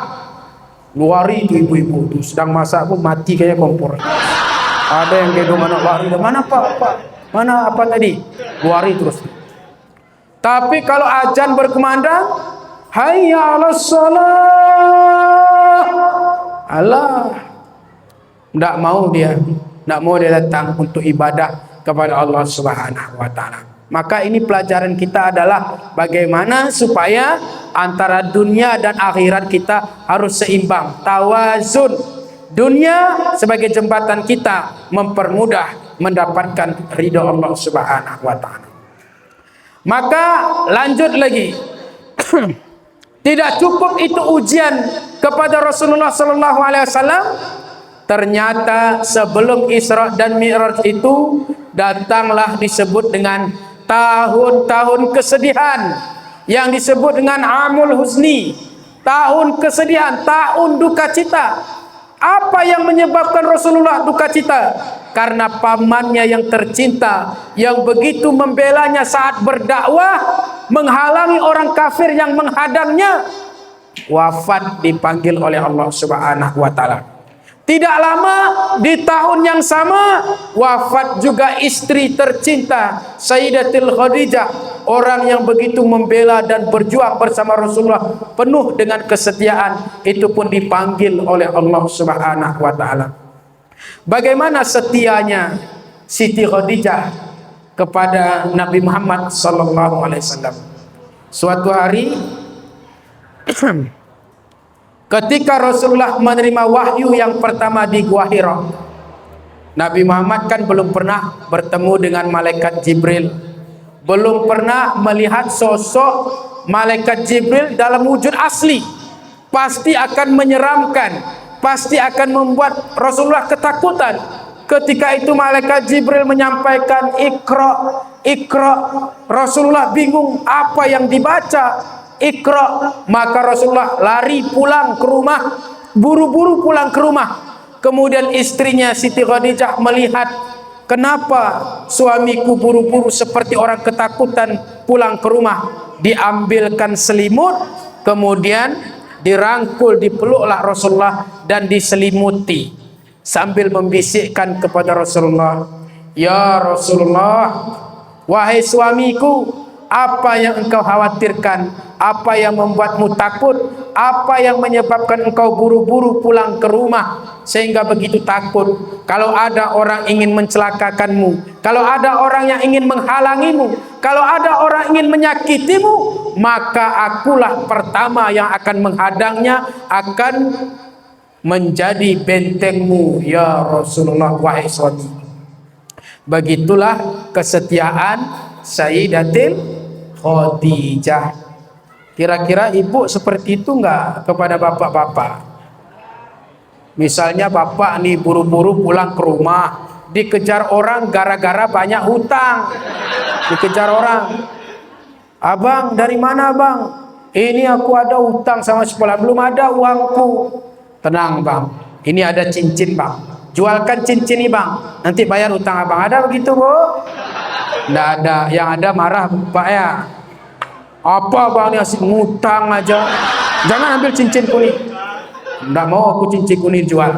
Luari itu ibu-ibu tuh sedang masak pun mati kayak kompor. Ada yang gendong anak lari, mana pak, mana apa tadi, luari terus. Tapi kalau azan berkumandang, hayya 'alas shalah, Allah, tidak mau dia datang untuk ibadah kepada Allah Subhanahu wa taala. Maka ini pelajaran kita adalah bagaimana supaya antara dunia dan akhirat kita harus seimbang, tawazun. Dunia sebagai jembatan kita mempermudah mendapatkan ridha Allah Subhanahu wa taala. Maka lanjut lagi. Tidak cukup itu ujian kepada Rasulullah sallallahu alaihi wasallam. Ternyata sebelum Isra dan Mi'raj itu datanglah disebut dengan tahun-tahun kesedihan, yang disebut dengan Amul Huzni, tahun kesedihan, tahun duka cita. Apa yang menyebabkan Rasulullah duka cita? Karena pamannya yang tercinta, yang begitu membelanya saat berdakwah, menghalangi orang kafir yang menghadangnya, wafat dipanggil oleh Allah Subhanahu wa taala. Tidak lama di tahun yang sama wafat juga istri tercinta Sayyidatul Khadijah, orang yang begitu membela dan berjuang bersama Rasulullah penuh dengan kesetiaan, itu pun dipanggil oleh Allah Subhanahu wa taala. Bagaimana setianya Siti Khadijah kepada Nabi Muhammad sallallahu alaihi wasallam? Suatu hari ketika Rasulullah menerima wahyu yang pertama di Gua Hira, Nabi Muhammad kan belum pernah bertemu dengan malaikat Jibril, belum pernah melihat sosok malaikat Jibril dalam wujud asli. Pasti akan menyeramkan, pasti akan membuat Rasulullah ketakutan. Ketika itu malaikat Jibril menyampaikan Iqra, Iqra, Rasulullah bingung apa yang dibaca. Iqra, maka Rasulullah lari pulang ke rumah, buru-buru pulang ke rumah. Kemudian istrinya Siti Khadijah melihat, kenapa suamiku buru-buru seperti orang ketakutan pulang ke rumah. Diambilkan selimut, kemudian dirangkul, dipeluklah Rasulullah dan diselimuti, sambil membisikkan kepada Rasulullah, ya Rasulullah, wahai suamiku, apa yang engkau khawatirkan? Apa yang membuatmu takut? Apa yang menyebabkan engkau buru-buru pulang ke rumah sehingga begitu takut? Kalau ada orang ingin mencelakakanmu, kalau ada orang yang ingin menghalangimu, kalau ada orang ingin menyakitimu, maka akulah pertama yang akan menghadangnya, akan menjadi bentengmu ya Rasulullah, wahai suami. Begitulah kesetiaan Sayyidatul Khadijah. Kira-kira ibu seperti itu enggak kepada bapak-bapak? Misalnya bapak nih buru-buru pulang ke rumah, dikejar orang gara-gara banyak hutang. Dikejar orang. Abang, dari mana bang? Ini aku ada hutang sama sekolah, belum ada uangku. Tenang bang, ini ada cincin bang, jualkan cincin ini bang, nanti bayar hutang abang. Ada begitu bu? Nggak ada. Yang ada marah bapak ya. Apa bang ini asik ngutang aja. Jangan ambil cincin kuning. Nggak mau aku cincin kuning jual.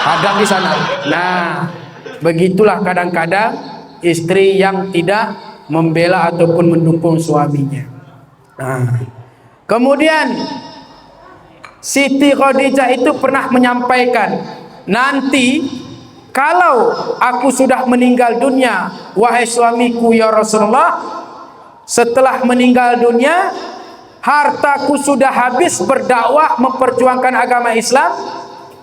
Ada di sana. Nah, begitulah kadang-kadang istri yang tidak membela ataupun mendukung suaminya. Nah, kemudian Siti Khadijah itu pernah menyampaikan, nanti kalau aku sudah meninggal dunia, wahai suamiku ya Rasulullah, setelah meninggal dunia, hartaku sudah habis berdakwah memperjuangkan agama Islam.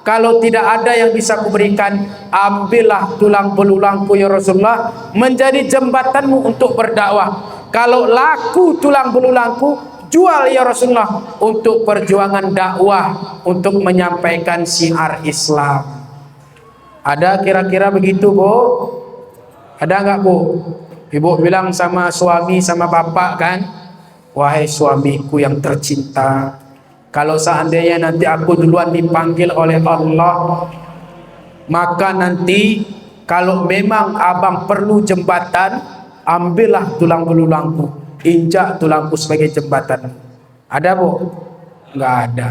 Kalau tidak ada yang bisa kuberikan, ambillah tulang belulangku ya Rasulullah, menjadi jembatanmu untuk berdakwah. Kalau laku tulang belulangku, jual ya Rasulullah untuk perjuangan dakwah, untuk menyampaikan syiar Islam. Ada kira-kira begitu bu? Ada nggak bu? Ibu bilang sama suami, sama bapak kan, wahai suamiku yang tercinta, kalau seandainya nanti aku duluan dipanggil oleh Allah, maka nanti kalau memang abang perlu jembatan, ambillah tulang belulangku, injak tulangku sebagai jembatan. Ada bu? Nggak ada.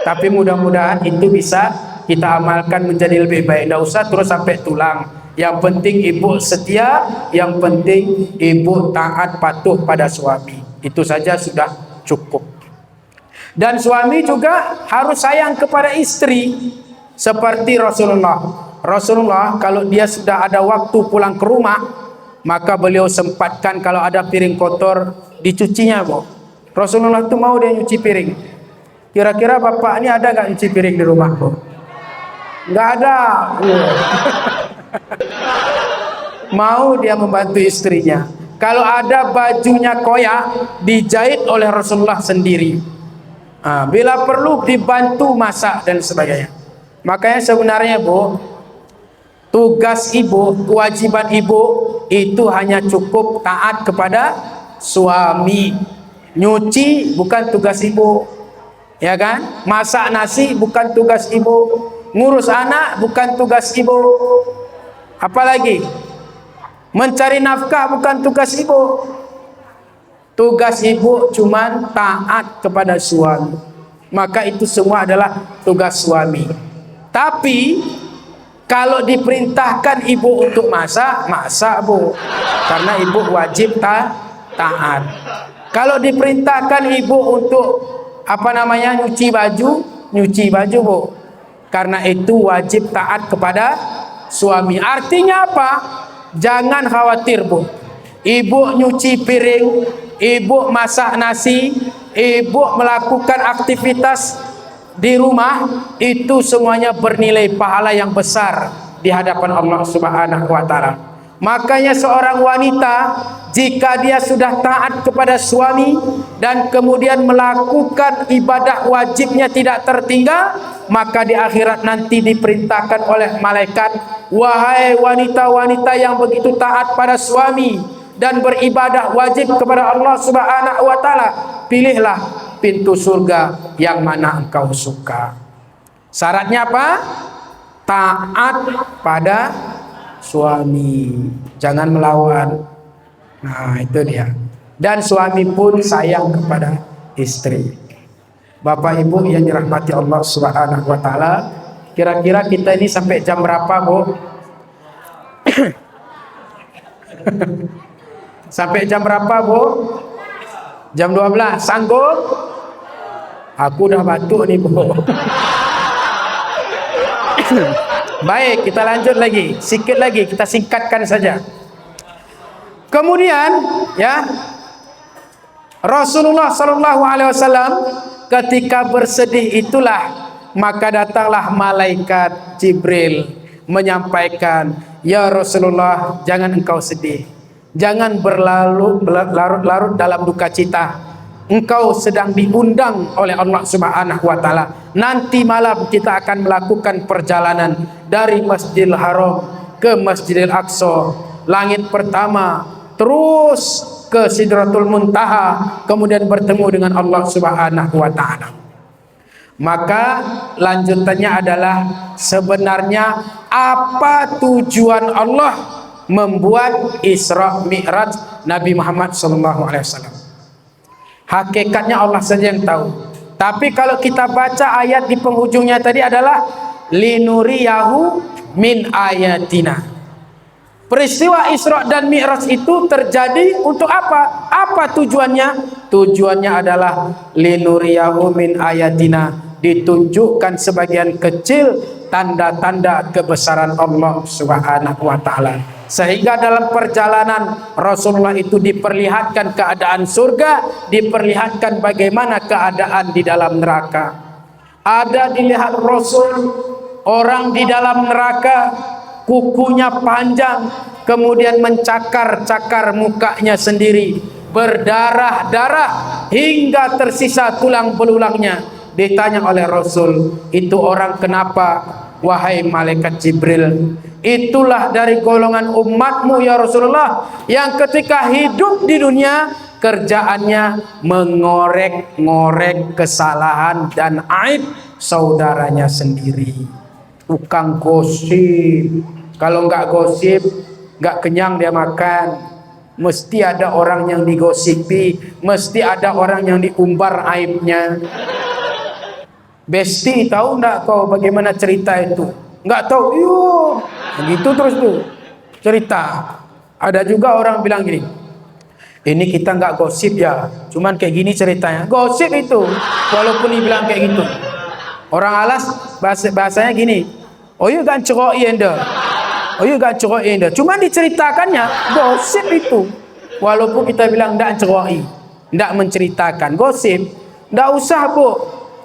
Tapi mudah-mudahan itu bisa kita amalkan menjadi lebih baik. Nggak usah terus sampai tulang. Yang penting ibu setia, yang penting ibu taat patuh pada suami. Itu saja sudah cukup. Dan suami juga harus sayang kepada istri seperti Rasulullah. Rasulullah kalau dia sudah ada waktu pulang ke rumah, maka beliau sempatkan kalau ada piring kotor dicucinya bu. Rasulullah itu mau dia nyuci piring. Kira-kira bapak ini ada nggak nyuci piring di rumah bu? Nggak ada. Mau dia membantu istrinya. Kalau ada bajunya koyak, dijahit oleh Rasulullah sendiri. Bila perlu dibantu masak dan sebagainya. Makanya sebenarnya bu, tugas ibu, kewajiban ibu itu hanya cukup taat kepada suami. Nyuci bukan tugas ibu, ya kan? Masak nasi bukan tugas ibu, ngurus anak bukan tugas ibu. Apalagi mencari nafkah bukan tugas ibu. Tugas ibu cuman taat kepada suami. Maka itu semua adalah tugas suami. Tapi kalau diperintahkan ibu untuk masak, masak bu, karena ibu wajib taat. Kalau diperintahkan ibu untuk nyuci baju bu, karena itu wajib taat kepada suami. Artinya apa? Jangan khawatir bu, ibu nyuci piring, ibu masak nasi, ibu melakukan aktivitas di rumah, itu semuanya bernilai pahala yang besar di hadapan Allah Subhanahu wa taala. Makanya seorang wanita jika dia sudah taat kepada suami dan kemudian melakukan ibadah wajibnya tidak tertinggal, maka di akhirat nanti diperintahkan oleh malaikat, wahai wanita-wanita yang begitu taat pada suami dan beribadah wajib kepada Allah Subhanahu wa taala, pilihlah pintu surga yang mana engkau suka. Syaratnya apa? Taat pada suami, jangan melawan. Nah, itu dia. Dan suami pun sayang kepada istri. Bapak Ibu yang dirahmati Allah Subhanahu wa taala, kira-kira kita ini sampai jam berapa, Bu? Sampai jam berapa, Bu? Jam 12. Sanggup? Aku udah batuk nih, Bu. Baik, kita lanjut lagi. Sikit lagi, kita singkatkan saja. Kemudian, ya, Rasulullah sallallahu alaihi wasallam ketika bersedih itulah maka datanglah malaikat Jibril menyampaikan, "Ya Rasulullah, jangan engkau sedih. Jangan berlarut-larut dalam duka cita. Engkau sedang diundang oleh Allah Subhanahu wa taala. Nanti malam kita akan melakukan perjalanan dari Masjidil Haram ke Masjidil Aqsa. Langit pertama, terus ke Sidratul Muntaha, kemudian bertemu dengan Allah Subhanahu wa taala." Maka lanjutannya adalah sebenarnya apa tujuan Allah membuat Isra Mi'raj Nabi Muhammad sallallahu alaihi wasallam. Hakikatnya Allah saja yang tahu. Tapi kalau kita baca ayat di penghujungnya tadi adalah linuriyahu min ayatina. Peristiwa Isra dan Mi'raj itu terjadi untuk apa? Apa tujuannya? Tujuannya adalah linuriyahu min ayatina, ditunjukkan sebagian kecil tanda-tanda kebesaran Allah Subhanahu wa taala. Sehingga dalam perjalanan Rasulullah itu diperlihatkan keadaan surga, diperlihatkan bagaimana keadaan di dalam neraka. Ada dilihat Rasul orang di dalam neraka, kukunya panjang, kemudian mencakar-cakar mukanya sendiri, berdarah-darah hingga tersisa tulang belulangnya. Ditanya oleh Rasul, "Itu orang kenapa, wahai malaikat Jibril?" "Itulah dari golongan umatmu ya Rasulullah, yang ketika hidup di dunia kerjaannya mengorek-ngorek kesalahan dan aib saudaranya sendiri." Tukang gosip. Kalau nggak gosip, nggak kenyang dia makan. Mesti ada orang yang digosipi, mesti ada orang yang diumbar aibnya. Besti, tahu nggak kau bagaimana cerita itu? Nggak tahu. Yuk, begitu terus tuh cerita. Ada juga orang bilang gini, "Ini kita nggak gosip ya, cuman kayak gini ceritanya." Gosip itu, walaupun dibilang kayak gitu. Orang alas bahasanya gini, "Oh iya kan ceroi enda, oh iya kan ceroi enda." Cuman diceritakannya gosip itu, walaupun kita bilang ndak ceroi, ndak menceritakan. Gosip, ndak usah Bu,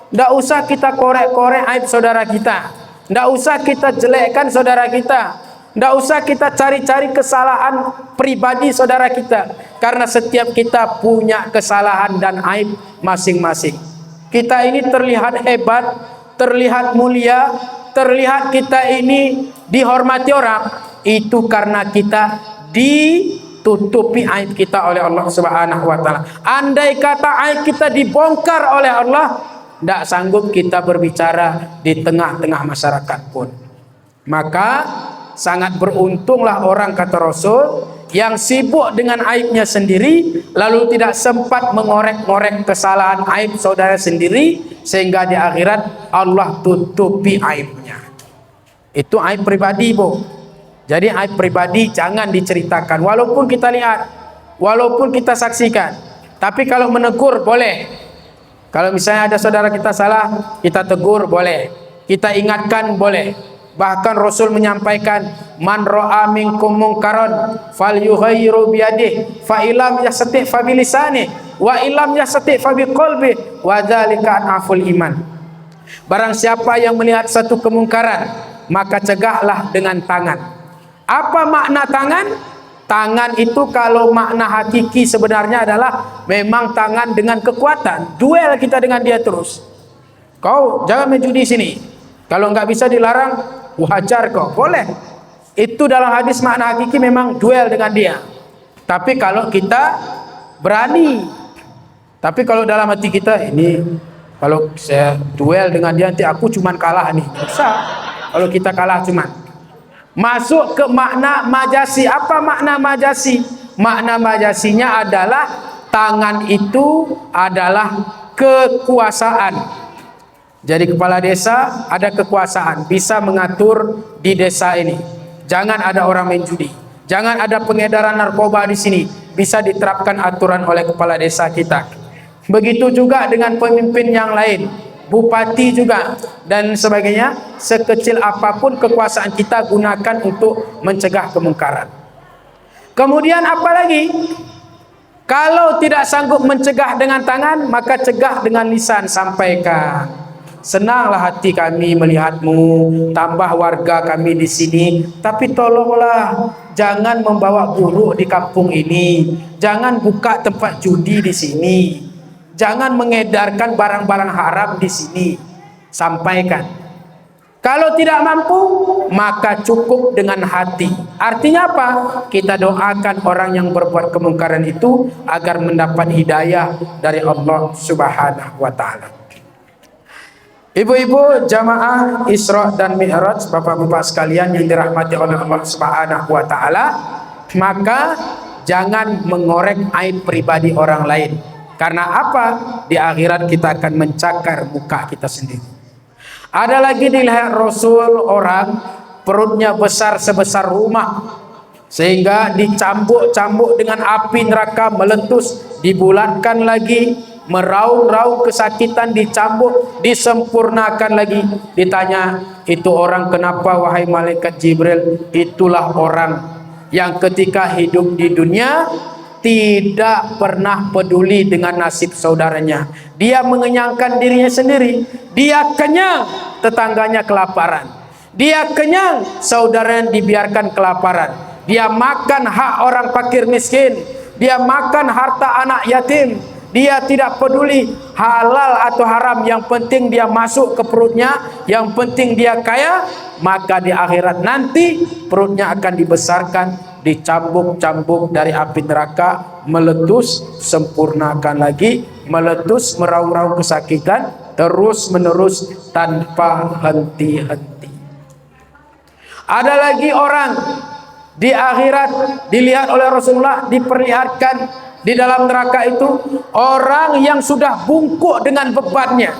ndak usah kita korek-korek aib saudara kita, ndak usah kita jelekkan saudara kita, ndak usah kita cari-cari kesalahan pribadi saudara kita, karena setiap kita punya kesalahan dan aib masing-masing. Kita ini terlihat hebat, terlihat mulia, terlihat kita ini dihormati orang, itu karena kita tutupi aib kita oleh Allah Subhanahu wa taala. Andai kata aib kita dibongkar oleh Allah, tidak sanggup kita berbicara di tengah-tengah masyarakat pun. Maka sangat beruntunglah orang, kata Rasul, yang sibuk dengan aibnya sendiri lalu tidak sempat mengorek-ngorek kesalahan aib saudara sendiri, sehingga di akhirat Allah tutupi aibnya. Itu aib pribadi, Bu. Jadi aib pribadi jangan diceritakan, walaupun kita lihat, walaupun kita saksikan. Tapi kalau menegur boleh. Kalau misalnya ada saudara kita salah, kita tegur boleh, kita ingatkan boleh. Bahkan Rasul menyampaikan, man ra'a minkum munkaran falyughayyiru biyadihi fa illam yastati' fa bilisanihi wa illam yastati' fa biqalbihi wa dzalika anaful iman. Barang siapa yang melihat satu kemungkaran, maka cegahlah dengan tangan. Apa makna tangan? Tangan itu kalau makna hakiki sebenarnya adalah memang tangan dengan kekuatan. Duel kita dengan dia terus. Kau jangan menjudi sini. Kalau nggak bisa dilarang, wajar kok, boleh. Itu dalam hadis makna hakiki memang duel dengan dia. Tapi kalau kita berani, tapi kalau dalam hati kita ini, kalau saya duel dengan dia nanti aku cuman kalah nih, bisa. Kalau kita kalah cuman. Masuk ke makna majasi. Apa makna majasi? Makna majasinya adalah tangan itu adalah kekuasaan. Jadi kepala desa ada kekuasaan, bisa mengatur di desa ini. Jangan ada orang main judi, jangan ada pengedaran narkoba di sini. Bisa diterapkan aturan oleh kepala desa kita. Begitu juga dengan pemimpin yang lain, bupati juga dan sebagainya. Sekecil apapun kekuasaan kita gunakan untuk mencegah kemungkaran. Kemudian apa lagi? Kalau tidak sanggup mencegah dengan tangan, maka cegah dengan lisan, sampaikan. Senanglah hati kami melihatmu, tambah warga kami di sini. Tapi tolonglah, jangan membawa buruk di kampung ini. Jangan buka tempat judi di sini. Jangan mengedarkan barang-barang haram di sini. Sampaikan. Kalau tidak mampu, maka cukup dengan hati. Artinya apa? Kita doakan orang yang berbuat kemungkaran itu agar mendapat hidayah dari Allah Subhanahu wa taala. Ibu-ibu jamaah Isra dan Mi'raj, bapak-bapak sekalian yang dirahmati oleh Allah Subhanahu wa taala, maka jangan mengorek aib pribadi orang lain. Karena apa? Di akhirat kita akan mencakar muka kita sendiri. Ada lagi dilihat Rasul orang perutnya besar sebesar rumah, sehingga dicambuk-cambuk dengan api neraka meletus, dibulatkan lagi, meraung-raung kesakitan, dicambuk, disempurnakan lagi. Ditanya, itu orang kenapa wahai malaikat Jibril? Itulah orang yang ketika hidup di dunia tidak pernah peduli dengan nasib saudaranya. Dia mengenyangkan dirinya sendiri. Dia kenyang, tetangganya kelaparan. Dia kenyang, saudaranya dibiarkan kelaparan. Dia makan hak orang fakir miskin. Dia makan harta anak yatim. Dia tidak peduli halal atau haram. Yang penting dia masuk ke perutnya. Yang penting dia kaya. Maka di akhirat nanti perutnya akan dibesarkan, dicambuk-cambuk dari api neraka, meletus, sempurnakan lagi, meletus, meraung-raung kesakitan, terus menerus tanpa henti-henti. Ada lagi orang di akhirat dilihat oleh Rasulullah, diperlihatkan di dalam neraka itu orang yang sudah bungkuk dengan bebannya.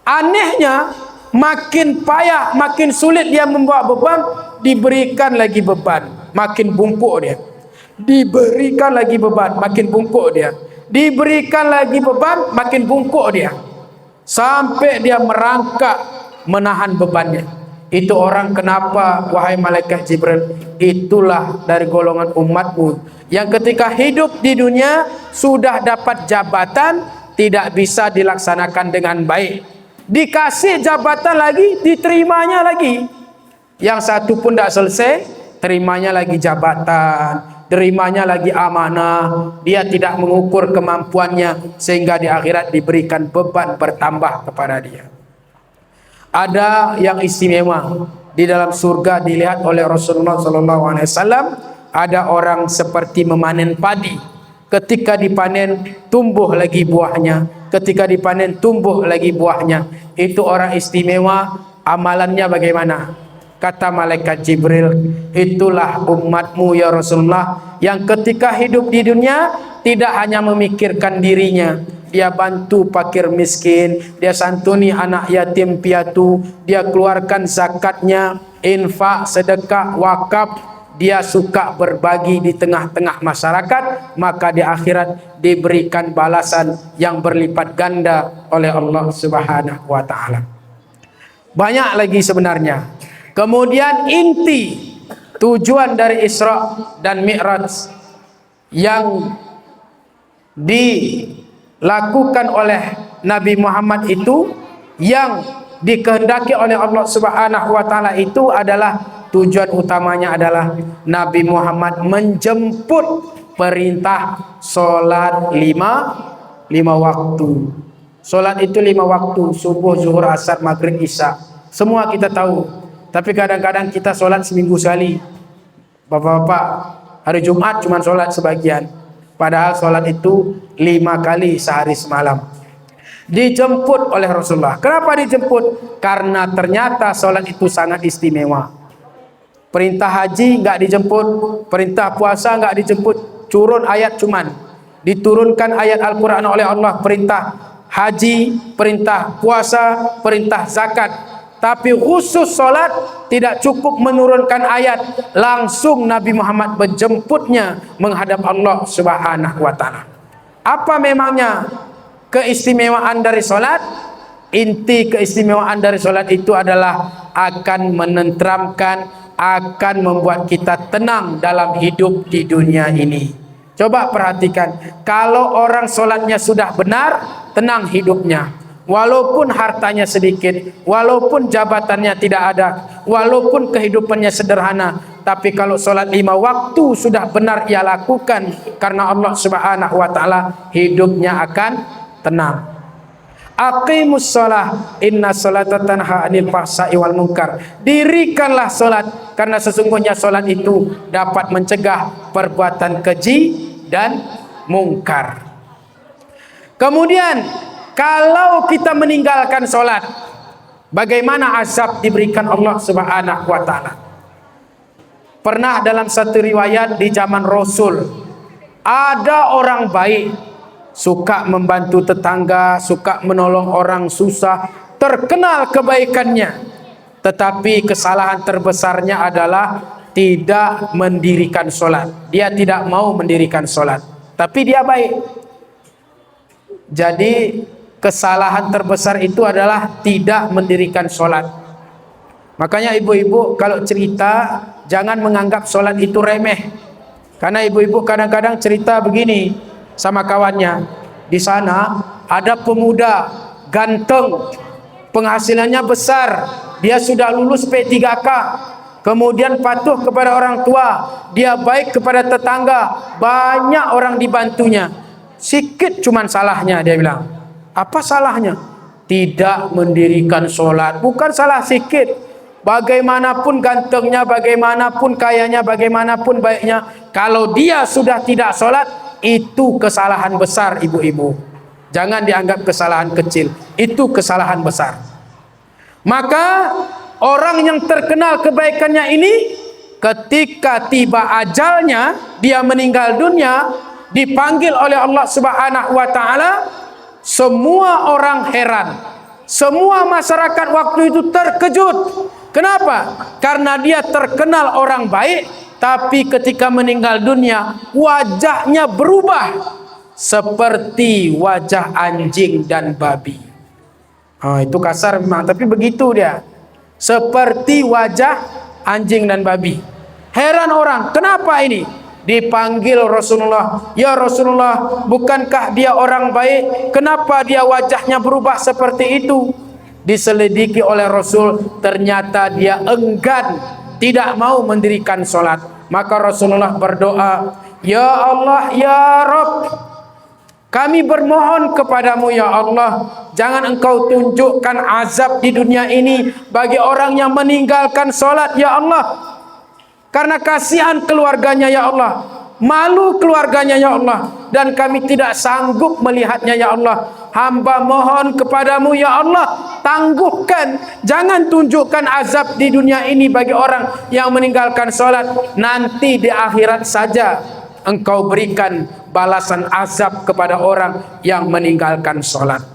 Anehnya, makin payah, makin sulit dia membawa beban, diberikan lagi beban, makin bungkuk dia. Diberikan lagi beban, makin bungkuk dia. Diberikan lagi beban, makin bungkuk dia. Sampai dia merangkak menahan bebannya. Itu orang kenapa wahai malaikat Jibril? Itulah dari golongan umatmu yang ketika hidup di dunia sudah dapat jabatan, tidak bisa dilaksanakan dengan baik. Dikasih jabatan lagi, diterimanya lagi. Yang satu pun tidak selesai, terimanya lagi jabatan, terimanya lagi amanah. Dia tidak mengukur kemampuannya, sehingga di akhirat diberikan beban bertambah kepada dia. Ada yang istimewa di dalam surga dilihat oleh Rasulullah SAW. Ada orang seperti memanen padi. Ketika dipanen, tumbuh lagi buahnya. Ketika dipanen, tumbuh lagi buahnya. Itu orang istimewa. Amalannya bagaimana? Kata malaikat Jibril, itulah umatmu ya Rasulullah, yang ketika hidup di dunia tidak hanya memikirkan dirinya, dia bantu fakir miskin, dia santuni anak yatim piatu, dia keluarkan zakatnya, infak, sedekah, wakaf, dia suka berbagi di tengah-tengah masyarakat, maka di akhirat diberikan balasan yang berlipat ganda oleh Allah Subhanahu wa taala. Banyak lagi sebenarnya. Kemudian inti tujuan dari Isra dan Mi'raj yang dilakukan oleh Nabi Muhammad itu, yang dikehendaki oleh Allah Subhanahu wa taala itu adalah, tujuan utamanya adalah Nabi Muhammad menjemput perintah solat lima waktu. Solat itu 5 waktu, subuh, zuhur, asar, maghrib, isya. Semua kita tahu. Tapi kadang-kadang kita solat seminggu sekali. Bapak-bapak, hari Jumat cuma solat sebagian. Padahal solat itu 5 kali sehari semalam. Dijemput oleh Rasulullah. Kenapa dijemput? Karena ternyata solat itu sangat istimewa. Perintah haji nggak dijemput, perintah puasa nggak dijemput, turun ayat cuman. Diturunkan ayat Al-Quran oleh Allah, perintah haji, perintah puasa, perintah zakat. Tapi khusus solat tidak cukup menurunkan ayat, langsung Nabi Muhammad menjemputnya menghadap Allah Subhanahu wa taala. Apa memangnya keistimewaan dari solat? Inti keistimewaan dari solat itu adalah akan menenteramkan, akan membuat kita tenang dalam hidup di dunia ini. Coba perhatikan, kalau orang solatnya sudah benar, tenang hidupnya. Walaupun hartanya sedikit, walaupun jabatannya tidak ada, walaupun kehidupannya sederhana, tapi kalau solat 5 waktu sudah benar ia lakukan karena Allah Subhanahu wa taala, hidupnya akan tenang. Aqimus shalah, inna sholata tanha 'anil fahsya'i wal munkar. Dirikanlah solat, karena sesungguhnya solat itu dapat mencegah perbuatan keji dan mungkar. Kemudian kalau kita meninggalkan solat, bagaimana azab diberikan Allah Subhanahu wa taala? Pernah dalam satu riwayat di zaman Rasul, ada orang baik, suka membantu tetangga, suka menolong orang susah, terkenal kebaikannya. Tetapi kesalahan terbesarnya adalah tidak mendirikan solat. Dia tidak mau mendirikan solat, tapi dia baik. Jadi kesalahan terbesar itu adalah tidak mendirikan solat. Makanya ibu-ibu kalau cerita, jangan menganggap solat itu remeh. Karena ibu-ibu kadang-kadang cerita begini sama kawannya, di sana ada pemuda ganteng, penghasilannya besar, dia sudah lulus P3K, kemudian patuh kepada orang tua, dia baik kepada tetangga, banyak orang dibantunya. Sikit cuman salahnya, dia bilang. Apa salahnya? Tidak mendirikan solat. Bukan salah sikit. Bagaimanapun gantengnya, bagaimanapun kayanya, bagaimanapun baiknya, kalau dia sudah tidak solat, itu kesalahan besar ibu-ibu. Jangan dianggap kesalahan kecil. Itu kesalahan besar. Maka orang yang terkenal kebaikannya ini, ketika tiba ajalnya, dia meninggal dunia, dipanggil oleh Allah Subhanahu wa taala, semua orang heran, semua masyarakat waktu itu terkejut. Kenapa? Karena dia terkenal orang baik, tapi ketika meninggal dunia wajahnya berubah seperti wajah anjing dan babi. Itu kasar memang, tapi begitu dia, seperti wajah anjing dan babi. Heran orang, kenapa ini? Dipanggil Rasulullah, ya Rasulullah, bukankah dia orang baik? Kenapa dia wajahnya berubah seperti itu? Diselidiki oleh Rasul, ternyata dia enggan, tidak mau mendirikan solat. Maka Rasulullah berdoa, ya Allah, ya Rabb, kami bermohon kepadamu ya Allah, jangan engkau tunjukkan azab di dunia ini bagi orang yang meninggalkan solat ya Allah. karena kasihan keluarganya ya Allah, malu keluarganya ya Allah, dan kami tidak sanggup melihatnya ya Allah. Hamba mohon kepadamu ya Allah, tangguhkan, jangan tunjukkan azab di dunia ini bagi orang yang meninggalkan solat. Nanti di akhirat saja engkau berikan balasan azab kepada orang yang meninggalkan solat.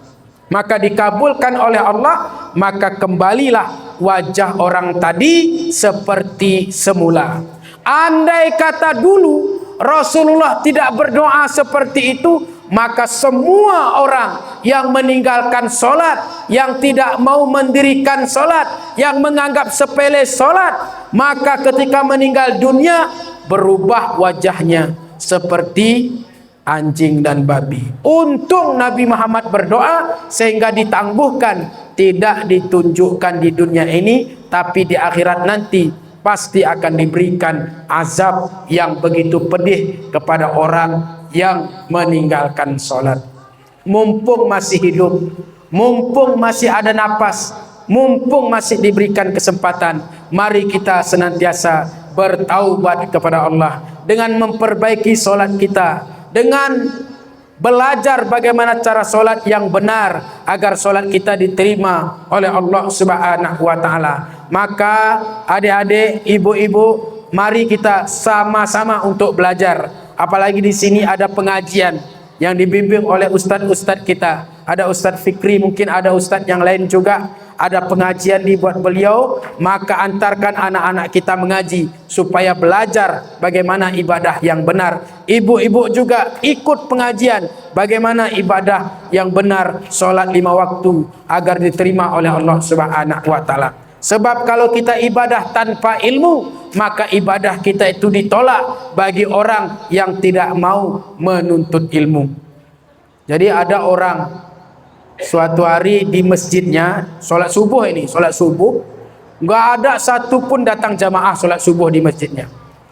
Maka dikabulkan oleh Allah, maka kembalilah wajah orang tadi seperti semula. Andai kata dulu Rasulullah tidak berdoa seperti itu, maka semua orang yang meninggalkan solat, yang tidak mau mendirikan solat, yang menganggap sepele solat, maka ketika meninggal dunia berubah wajahnya seperti anjing dan babi. Untung Nabi Muhammad berdoa sehingga ditangguhkan, tidak ditunjukkan di dunia ini, tapi di akhirat nanti pasti akan diberikan azab yang begitu pedih kepada orang yang meninggalkan solat. Mumpung masih hidup, mumpung masih ada napas, mumpung masih diberikan kesempatan, mari kita senantiasa bertaubat kepada Allah dengan memperbaiki solat kita, dengan belajar bagaimana cara solat yang benar agar solat kita diterima oleh Allah Subhanahu wa taala. Maka adik-adik, ibu-ibu, mari kita sama-sama untuk belajar. Apalagi di sini ada pengajian yang dibimbing oleh ustadz-ustadz kita. Ada Ustadz Fikri, mungkin ada ustadz yang lain juga. Ada pengajian dibuat beliau, maka antarkan anak-anak kita mengaji supaya belajar bagaimana ibadah yang benar. Ibu-ibu juga ikut pengajian bagaimana ibadah yang benar, solat 5 waktu agar diterima oleh Allah Subhanahu wa taala. Sebab kalau kita ibadah tanpa ilmu, maka ibadah kita itu ditolak bagi orang yang tidak mau menuntut ilmu. Jadi ada orang suatu hari di masjidnya solat subuh, ini solat subuh, nggak ada satu pun datang jamaah solat subuh di masjidnya.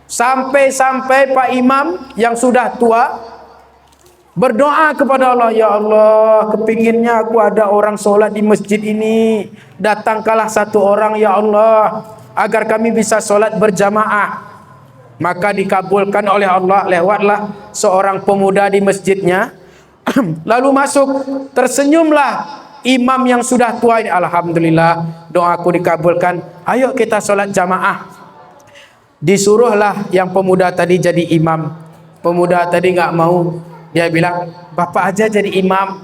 Sampai-sampai Pak Imam yang sudah tua berdoa kepada Allah, ya Allah, kepinginnya aku ada orang solat di masjid ini, datangkanlah satu orang ya Allah, agar kami bisa solat berjamaah. Maka dikabulkan oleh Allah, lewatlah seorang pemuda di masjidnya. Lalu masuk, tersenyumlah imam yang sudah tua ini, alhamdulillah doaku dikabulkan, ayo kita solat jamaah. Disuruhlah yang pemuda tadi jadi imam. Pemuda tadi nggak mau, dia bilang, bapak aja jadi imam.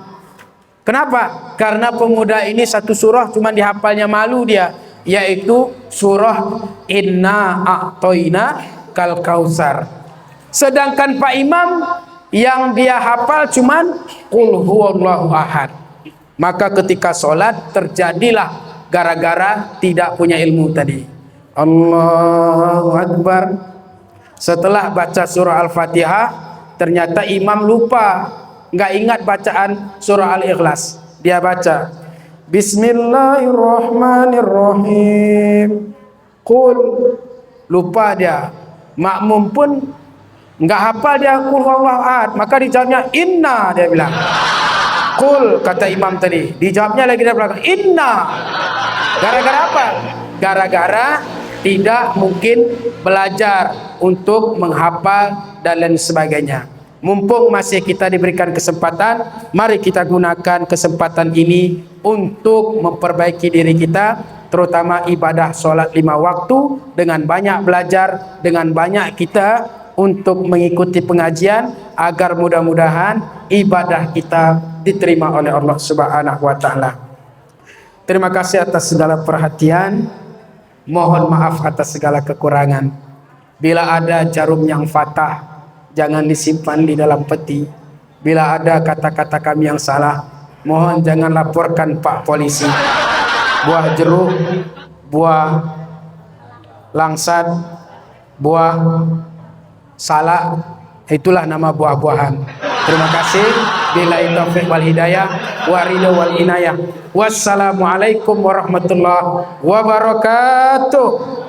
Kenapa? Karena pemuda ini satu surah cuma dihafalnya, malu dia, yaitu surah Inna A'toina Kal Kausar. Sedangkan Pak Imam yang dia hafal cuman Qul huwallahu ahad. Maka ketika sholat terjadilah gara-gara tidak punya ilmu tadi. Allahu Akbar. Setelah baca surah Al-Fatihah, ternyata imam lupa, nggak ingat bacaan surah Al-Ikhlas. Dia baca Bismillahirrahmanirrahim. Qul, lupa dia. Makmum pun nggak hafal dia Qul huwallahu ahad, maka dijawabnya inna, dia bilang. Qul, kata imam tadi, dijawabnya lagi dari belakang inna. Gara-gara apa? Gara-gara tidak mungkin belajar untuk menghafal dan lain sebagainya. Mumpung masih kita diberikan kesempatan, mari kita gunakan kesempatan ini untuk memperbaiki diri kita, terutama ibadah sholat 5 waktu, dengan banyak belajar, dengan banyak kita untuk mengikuti pengajian, agar mudah-mudahan ibadah kita diterima oleh Allah Subhanahu wa taala. Terima kasih atas segala perhatian. Mohon maaf atas segala kekurangan. Bila ada jarum yang patah, jangan disimpan di dalam peti. Bila ada kata-kata kami yang salah, mohon jangan laporkan Pak Polisi. Buah jeruk, buah langsat, buah salak, itulah nama buah-buahan. Terima kasih. Billahi taufiq wal hidayah wa ridha wal inayah. Wassalamualaikum warahmatullahi wabarakatuh.